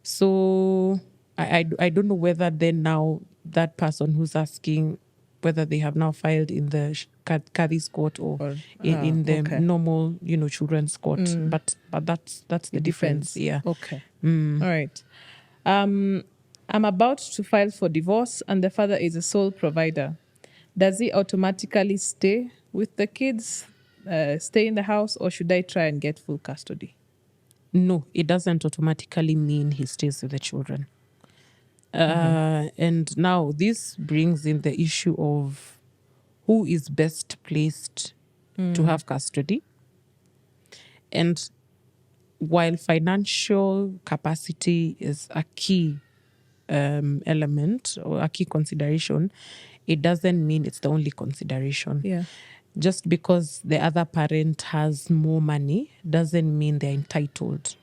So I don't know whether then now that person who's asking whether they have now filed in the Qadhi's court or in the normal, children's court. But that's the difference. Yeah. Okay. All right. I'm about to file for divorce and the father is a sole provider. Does he automatically stay with the kids, stay in the house, or should I try and get full custody? No, it doesn't automatically mean he stays with the children. And now this brings in the issue of who is best placed to have custody. And while financial capacity is a key element or a key consideration, it doesn't mean it's the only consideration. Yeah. Just because the other parent has more money doesn't mean they're entitled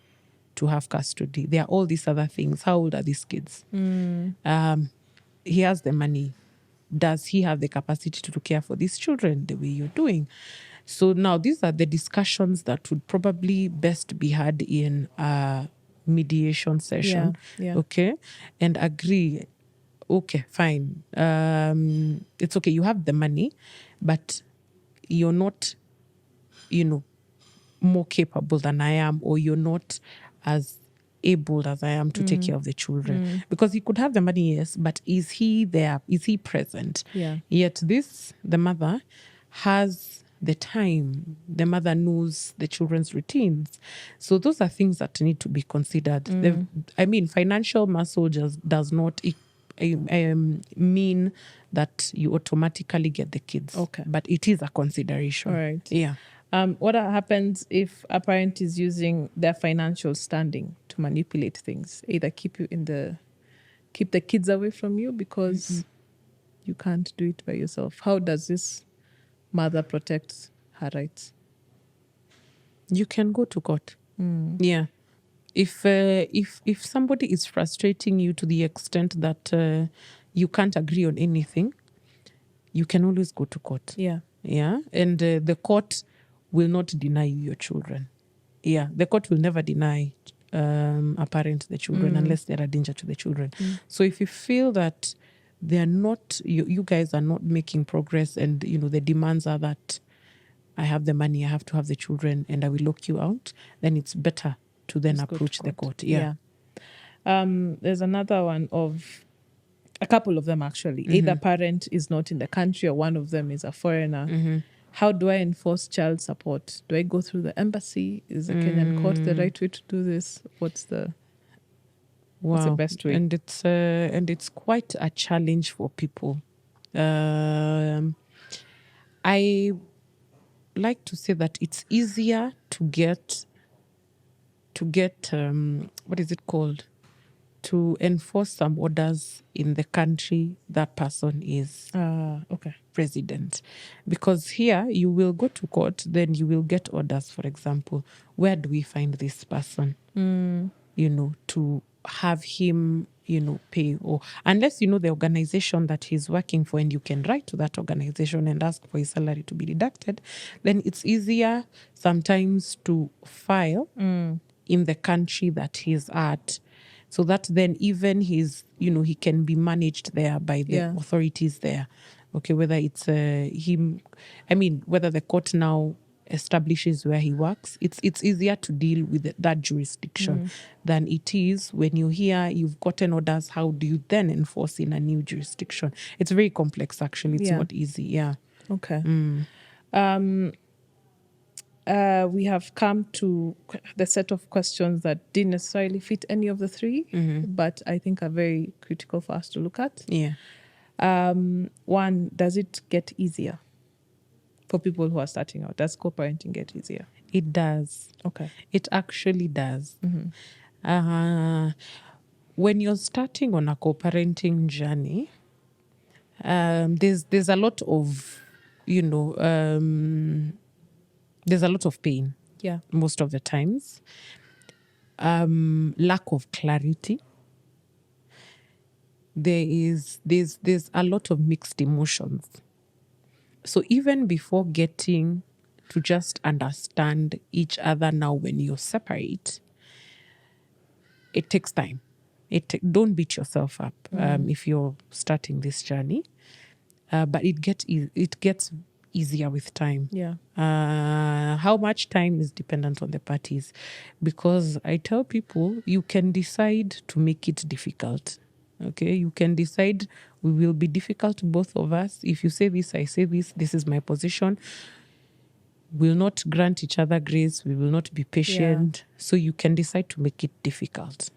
to have custody. There are all these other things. How old are these kids? He has the money. Does he have the capacity to care for these children the way you're doing? So now these are the discussions that would probably best be had in a mediation session. Yeah. Okay? And agree, okay, fine. It's okay, you have the money, but you're not, more capable than I am, or you're not as able as I am to take care of the children. Because he could have the money, yes, but is he there? Is he present? Yeah. Yet the mother has the time. The mother knows the children's routines. So those are things that need to be considered. Financial muscle just does not mean that you automatically get the kids. Okay. But it is a consideration. All right. Yeah. What happens if a parent is using their financial standing to manipulate things? Either keep the kids away from you because you can't do it by yourself. How does this mother protect her rights? You can go to court. Yeah. If somebody is frustrating you to the extent that you can't agree on anything, you can always go to court. Yeah. Yeah. And the court will not deny you your children. Yeah. The court will never deny a parent the children unless they're a danger to the children. So if you feel that they're not, you guys are not making progress, and the demands are that I have the money, I have to have the children, and I will lock you out, then it's better to then Just go to approach the court. court. Yeah. There's another one of a couple of them actually. Either parent is not in the country or one of them is a foreigner. How do I enforce child support? Do I go through the embassy? Is the Kenyan court the right way to do this? What's the best way? And it's quite a challenge for people. I like to say that it's easier to get what is it called, to enforce some orders in the country that person is resident, because here you will go to court, then you will get orders. For example, where do we find this person, to have him pay, or unless the organization that he's working for, and you can write to that organization and ask for his salary to be deducted, then it's easier sometimes to file in the country that he's at, so that then even his he can be managed there by the authorities there. Okay, whether it's him, whether the court now establishes where he works, it's easier to deal with that jurisdiction than it is when you hear you've gotten orders. How do you then enforce in a new jurisdiction? It's very complex, actually. It's not easy. Yeah. Okay. We have come to the set of questions that didn't necessarily fit any of the three, but I think are very critical for us to look at. Yeah. One, does it get easier for people who are starting out? Does co-parenting get easier? It does. Okay. It actually does. When you're starting on a co-parenting journey, there's a lot of, there's a lot of pain. Yeah. Most of the times. Lack of clarity. There's a lot of mixed emotions. So even before getting to just understand each other now when you're separate, it takes time. Don't beat yourself up if you're starting this journey, but it gets easier with time. Yeah. How much time is dependent on the parties, because I tell people you can decide to make it difficult. Okay, you can decide we will be difficult, both of us. If you say this, I say this. This is my position. We'll not grant each other grace. We will not be patient. So you can decide to make it difficult.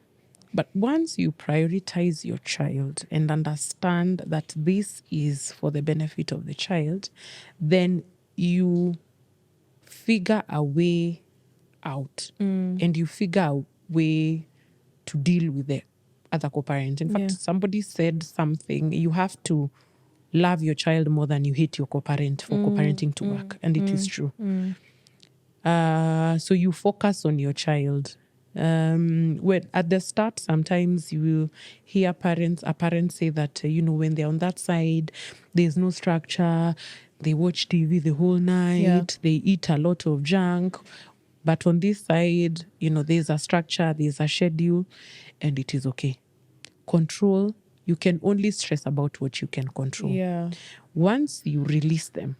But once you prioritize your child and understand that this is for the benefit of the child, then you figure a way out and you figure a way to deal with the other co-parent. In fact, somebody said something, you have to love your child more than you hate your co-parent for co-parenting to work. And it is true. So you focus on your child. When at the start, sometimes you will hear a parent say that, when they're on that side, there's no structure. They watch TV the whole night. They eat a lot of junk. But on this side, there's a structure, there's a schedule, and it is okay. Control, you can only stress about what you can control. Yeah. Once you release them,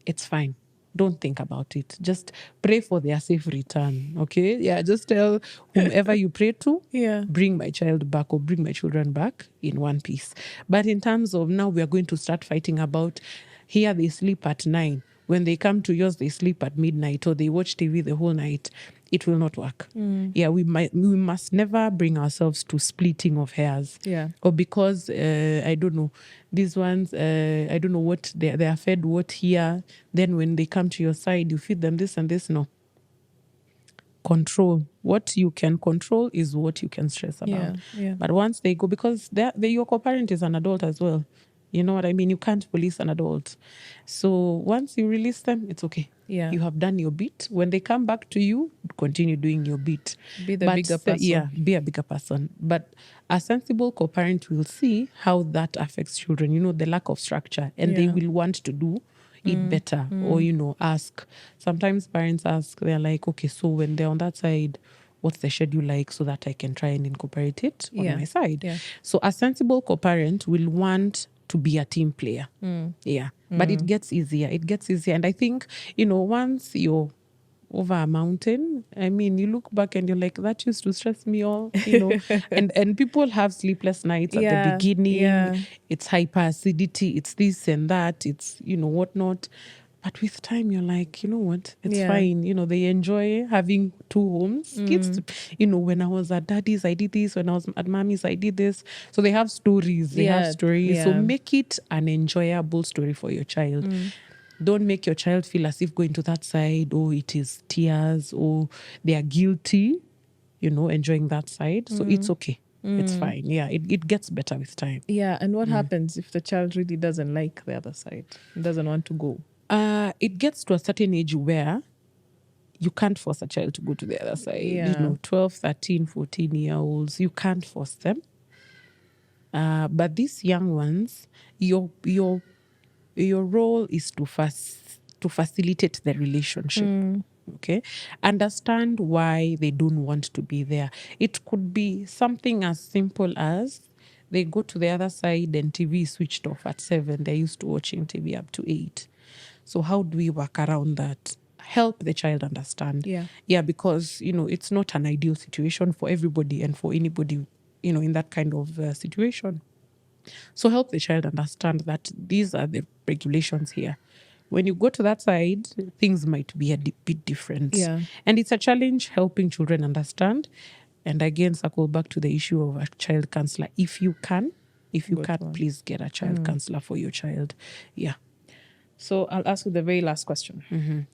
it's fine. Don't think about it. Just pray for their safe return. Okay? Yeah, just tell whomever you pray to, bring my child back or bring my children back in one piece. But in terms of now, we are going to start fighting about here they sleep at 9. When they come to yours, they sleep at midnight, or they watch TV the whole night. It will not work. Yeah, we must never bring ourselves to splitting of hairs. Yeah. Or because I don't know, these ones, I don't know what they are fed what here. Then when they come to your side, you feed them this and this. No. Control. What you can control is what you can stress about. Yeah. But once they go, because your co-parent is an adult as well. You know what I mean? You can't police an adult. So once you release them, it's okay. Yeah. You have done your bit. When they come back to you, continue doing your bit. Be the bigger person. Yeah, be a bigger person. But a sensible co-parent will see how that affects children, you know, the lack of structure, and they will want to do it better or, you know, ask. Sometimes parents ask, they're like, okay, so when they're on that side, what's the schedule like so that I can try and incorporate it on my side? Yeah. So a sensible co-parent will want to be a team player. Yeah. But it gets easier. It gets easier. And I think, you know, once you're over a mountain, I mean, you look back and you're like, that used to stress me all, you know. and people have sleepless nights at the beginning. Yeah. It's hyperacidity, it's this and that, it's, you know, whatnot. But with time, you're like, you know what? It's fine. You know, they enjoy having two homes. Kids, you know, when I was at daddy's, I did this. When I was at mommy's, I did this. So they have stories. They have stories. So make it an enjoyable story for your child. Don't make your child feel as if going to that side, or it is tears, or they are guilty, you know, enjoying that side. So it's okay. It's fine. Yeah, it gets better with time. Yeah. And what happens if the child really doesn't like the other side, doesn't want to go? It gets to a certain age where you can't force a child to go to the other side. Yeah. You know, 12, 13, 14-year-olds, you can't force them. But these young ones, your role is to facilitate the relationship. Okay, understand why they don't want to be there. It could be something as simple as they go to the other side and TV is switched off at 7. They're used to watching TV up to 8. So how do we work around that? Help the child understand. Yeah, because, you know, it's not an ideal situation for everybody and for anybody, you know, in that kind of situation. So help the child understand that these are the regulations here. When you go to that side, things might be a bit different. Yeah. And it's a challenge helping children understand. And again, circle back to the issue of a child counselor. If you can, please get a child counselor for your child. Yeah. So I'll ask you the very last question.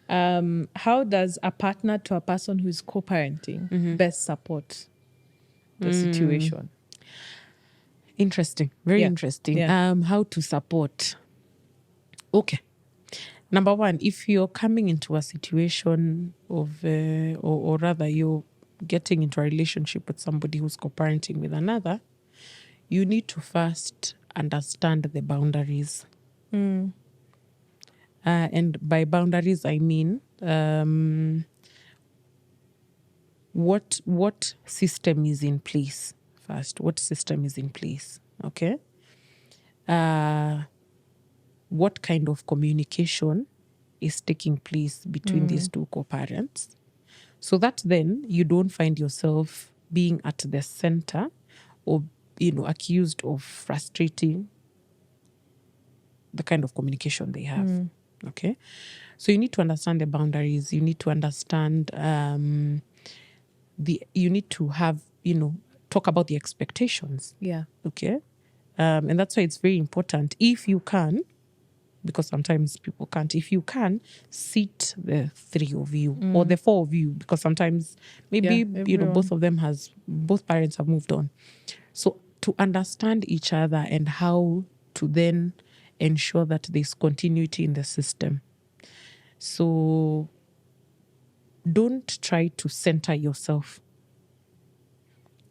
How does a partner to a person who is co-parenting best support the situation? Interesting. Very interesting. How to support. Okay. Number one, if you're coming into a situation of, or rather you're getting into a relationship with somebody who's co-parenting with another, you need to first understand the boundaries. And by boundaries, I mean what system is in place first. What system is in place? Okay. What kind of communication is taking place between these two co-parents, so that then you don't find yourself being at the center or, you know, accused of frustrating the kind of communication they have. Okay. So you need to understand the boundaries. You need to understand you need to have, you know, talk about the expectations. Yeah. Okay. And that's why it's very important, if you can, because sometimes people can't, if you can, sit the 3 of you or the 4 of you, because sometimes maybe, you know, both parents have moved on. So to understand each other and how to then ensure that there's continuity in the system. So don't try to center yourself.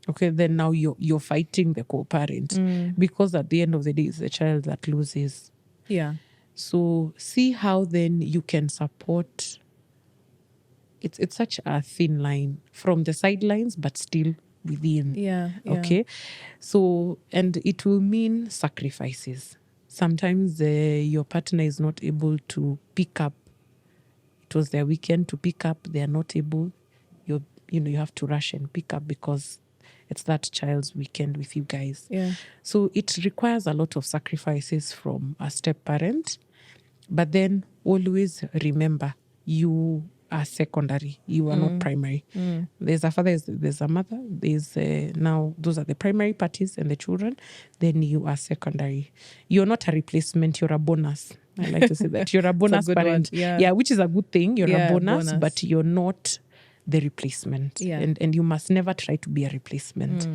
Okay, then now you're fighting the co-parent, because at the end of the day, it's the child that loses. Yeah. So see how then you can support. It's such a thin line from the sidelines, but still within. Yeah. Okay. So, and it will mean sacrifices. Sometimes your partner is not able to pick up. It was their weekend to pick up. They are not able. You have to rush and pick up because it's that child's weekend with you guys. Yeah. So it requires a lot of sacrifices from a step parent. But then always remember, you are secondary. You are not primary. There's a father, there's a mother. There's now those are the primary parties and the children. Then you are secondary. You're not a replacement. You're a bonus. I like to say that you're a bonus good parent. one. Yeah. Which is a good thing. You're a bonus, but you're not the replacement. Yeah. And you must never try to be a replacement.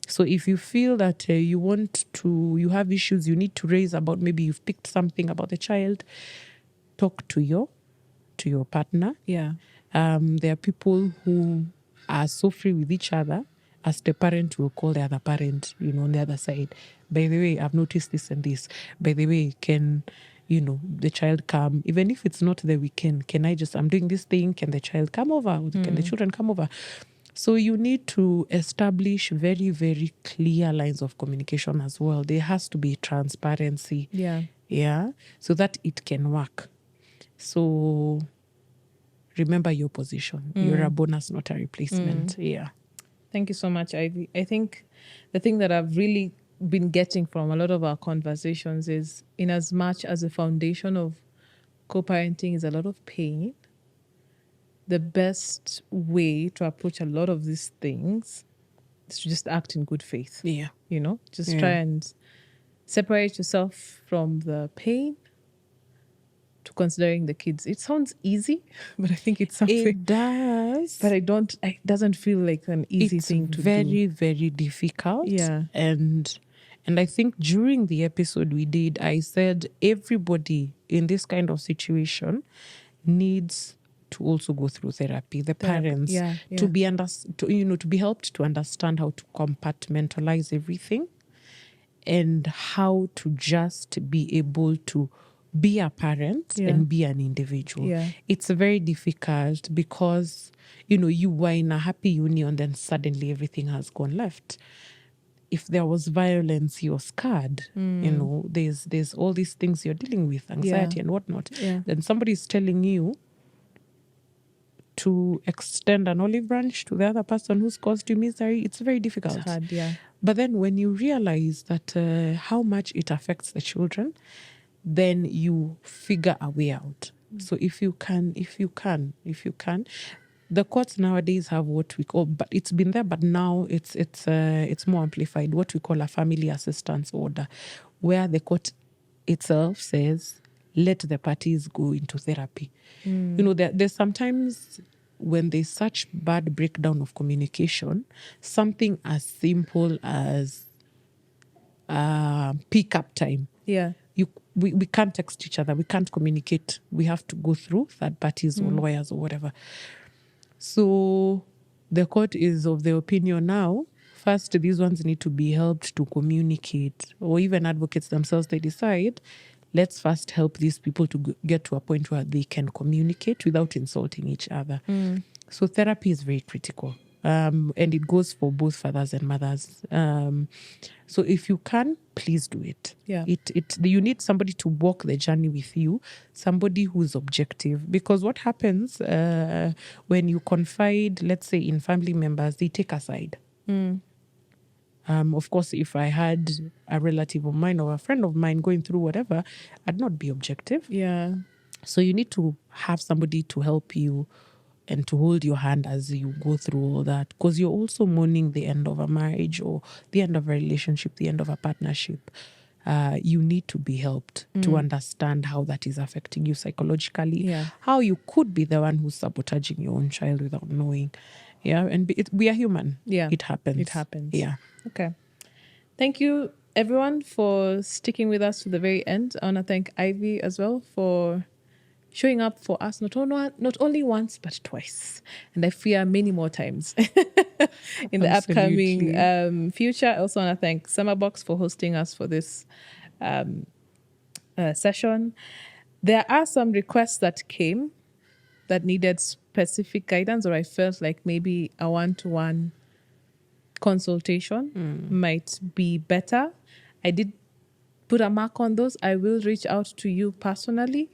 So if you feel that you have issues you need to raise about, maybe you've picked something about the child, talk to your partner. Yeah. There are people who are so free with each other, as the parent will call the other parent, on the other side. By the way, I've noticed this and this. By the way, can, the child come? Even if it's not the weekend, I'm doing this thing, can the child come over? Can the children come over? So you need to establish very, very clear lines of communication as well. There has to be transparency. Yeah. Yeah. So that it can work. So remember your position. You're a bonus, not a replacement. Yeah. Thank you so much, Ivy. I think the thing that I've really been getting from a lot of our conversations is, in as much as the foundation of co-parenting is a lot of pain, the best way to approach a lot of these things is to just act in good faith. Yeah. Just try and separate yourself from the pain to considering the kids. It sounds easy, but I think it's something. It does. But it doesn't feel like an easy thing to do. It's very, very difficult. Yeah. And I think during the episode we did, I said everybody in this kind of situation needs to also go through therapy. The parents to be to be helped to understand how to compartmentalize everything and how to just be able to be a parent and be an individual. Yeah. It's very difficult because, you were in a happy union, then suddenly everything has gone left. If there was violence, you're scarred. There's all these things you're dealing with, anxiety and whatnot. Yeah. Then somebody's telling you to extend an olive branch to the other person who's caused you misery. It's very difficult. It's hard, yeah. But then when you realize that how much it affects the children, then you figure a way out. So if you can, the courts nowadays have what we call, but it's been there, but now it's more amplified, what we call a family assistance order, where the court itself says, let the parties go into therapy. There's sometimes when there's such bad breakdown of communication, something as simple as pick up time. Yeah. We can't text each other. We can't communicate. We have to go through third parties or lawyers or whatever. So the court is of the opinion now, first, these ones need to be helped to communicate, or even advocates themselves, they decide, let's first help these people to get to a point where they can communicate without insulting each other. So therapy is very critical. And it goes for both fathers and mothers. So if you can, please do it. Yeah. You need somebody to walk the journey with you, somebody who's objective. Because what happens when you confide, let's say, in family members, they take a side. Of course, if I had a relative of mine or a friend of mine going through whatever, I'd not be objective. Yeah. So you need to have somebody to help you and to hold your hand as you go through all that, because you're also mourning the end of a marriage or the end of a relationship, the end of a partnership. You need to be helped to understand how that is affecting you psychologically, how you could be the one who's sabotaging your own child without knowing. Yeah, and we are human. Yeah, it happens. It happens. Yeah. Okay. Thank you, everyone, for sticking with us to the very end. I want to thank Ivy as well for showing up for us not only once but twice, and I fear many more times in the upcoming future. I also want to thank Summerbox for hosting us for this session. There are some requests that came that needed specific guidance, or I felt like maybe a one-to-one consultation might be better. I did put a mark on those. I will reach out to you personally.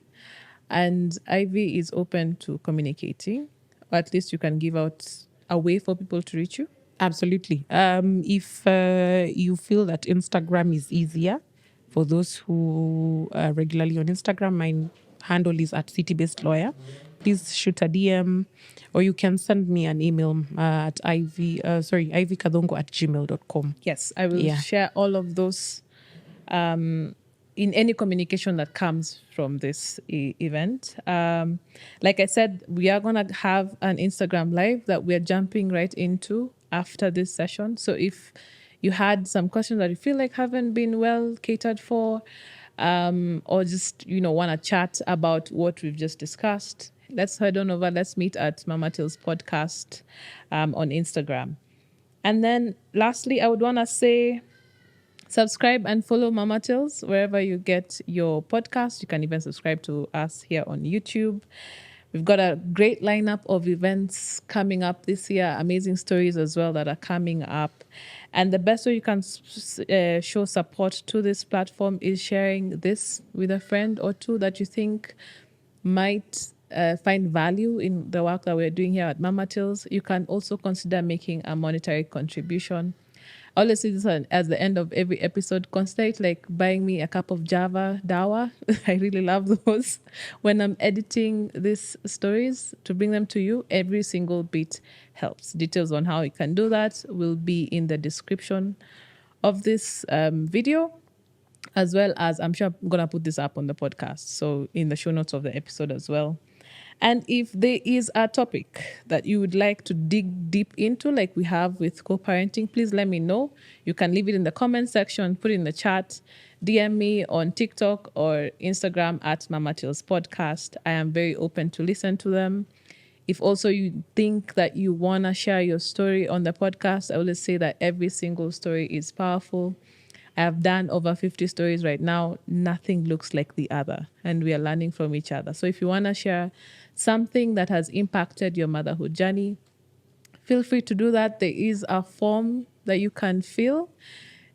And Ivy is open to communicating, or at least you can give out a way for people to reach you. Absolutely. If you feel that Instagram is easier, for those who are regularly on Instagram, my handle is at citybased Please shoot a DM, or you can send me an email at ivykathungu@gmail.com. Yes, I will share all of those in any communication that comes from this event. Like I said, we are going to have an Instagram live that we are jumping right into after this session. So if you had some questions that you feel like haven't been well catered for, or just, want to chat about what we've just discussed, let's head on over. Let's meet at Mama Till's podcast on Instagram. And then lastly, I would want to say, subscribe and follow Mama Tales wherever you get your podcast. You can even subscribe to us here on YouTube. We've got a great lineup of events coming up this year, amazing stories as well that are coming up. And the best way you can show support to this platform is sharing this with a friend or two that you think might find value in the work that we're doing here at Mama Tales. You can also consider making a monetary contribution. I always say this as the end of every episode. Consider it like buying me a cup of Java dawa. I really love those. When I'm editing these stories to bring them to you, every single bit helps. Details on how you can do that will be in the description of this video, as well as I'm sure I'm going to put this up on the podcast. So in the show notes of the episode as well. And if there is a topic that you would like to dig deep into, like we have with co-parenting, please let me know. You can leave it in the comment section, put it in the chat, DM me on TikTok or Instagram at Mama Till's Podcast. I am very open to listen to them. If also you think that you want to share your story on the podcast, I always say that every single story is powerful. I have done over 50 stories right now. Nothing looks like the other, and we are learning from each other. So if you want to share something that has impacted your motherhood journey, feel free to do that. There is a form that you can fill.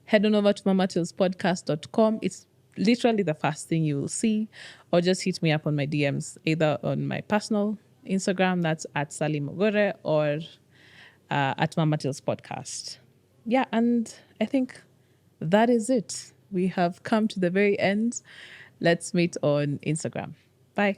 Head on over to mamatillspodcast.com. It's literally the first thing you will see, or just hit me up on my DMs, either on my personal Instagram, that's at Sally Mogore, or at Mama Till's Podcast. Yeah, and I think that is it. We have come to the very end. Let's meet on Instagram. Bye.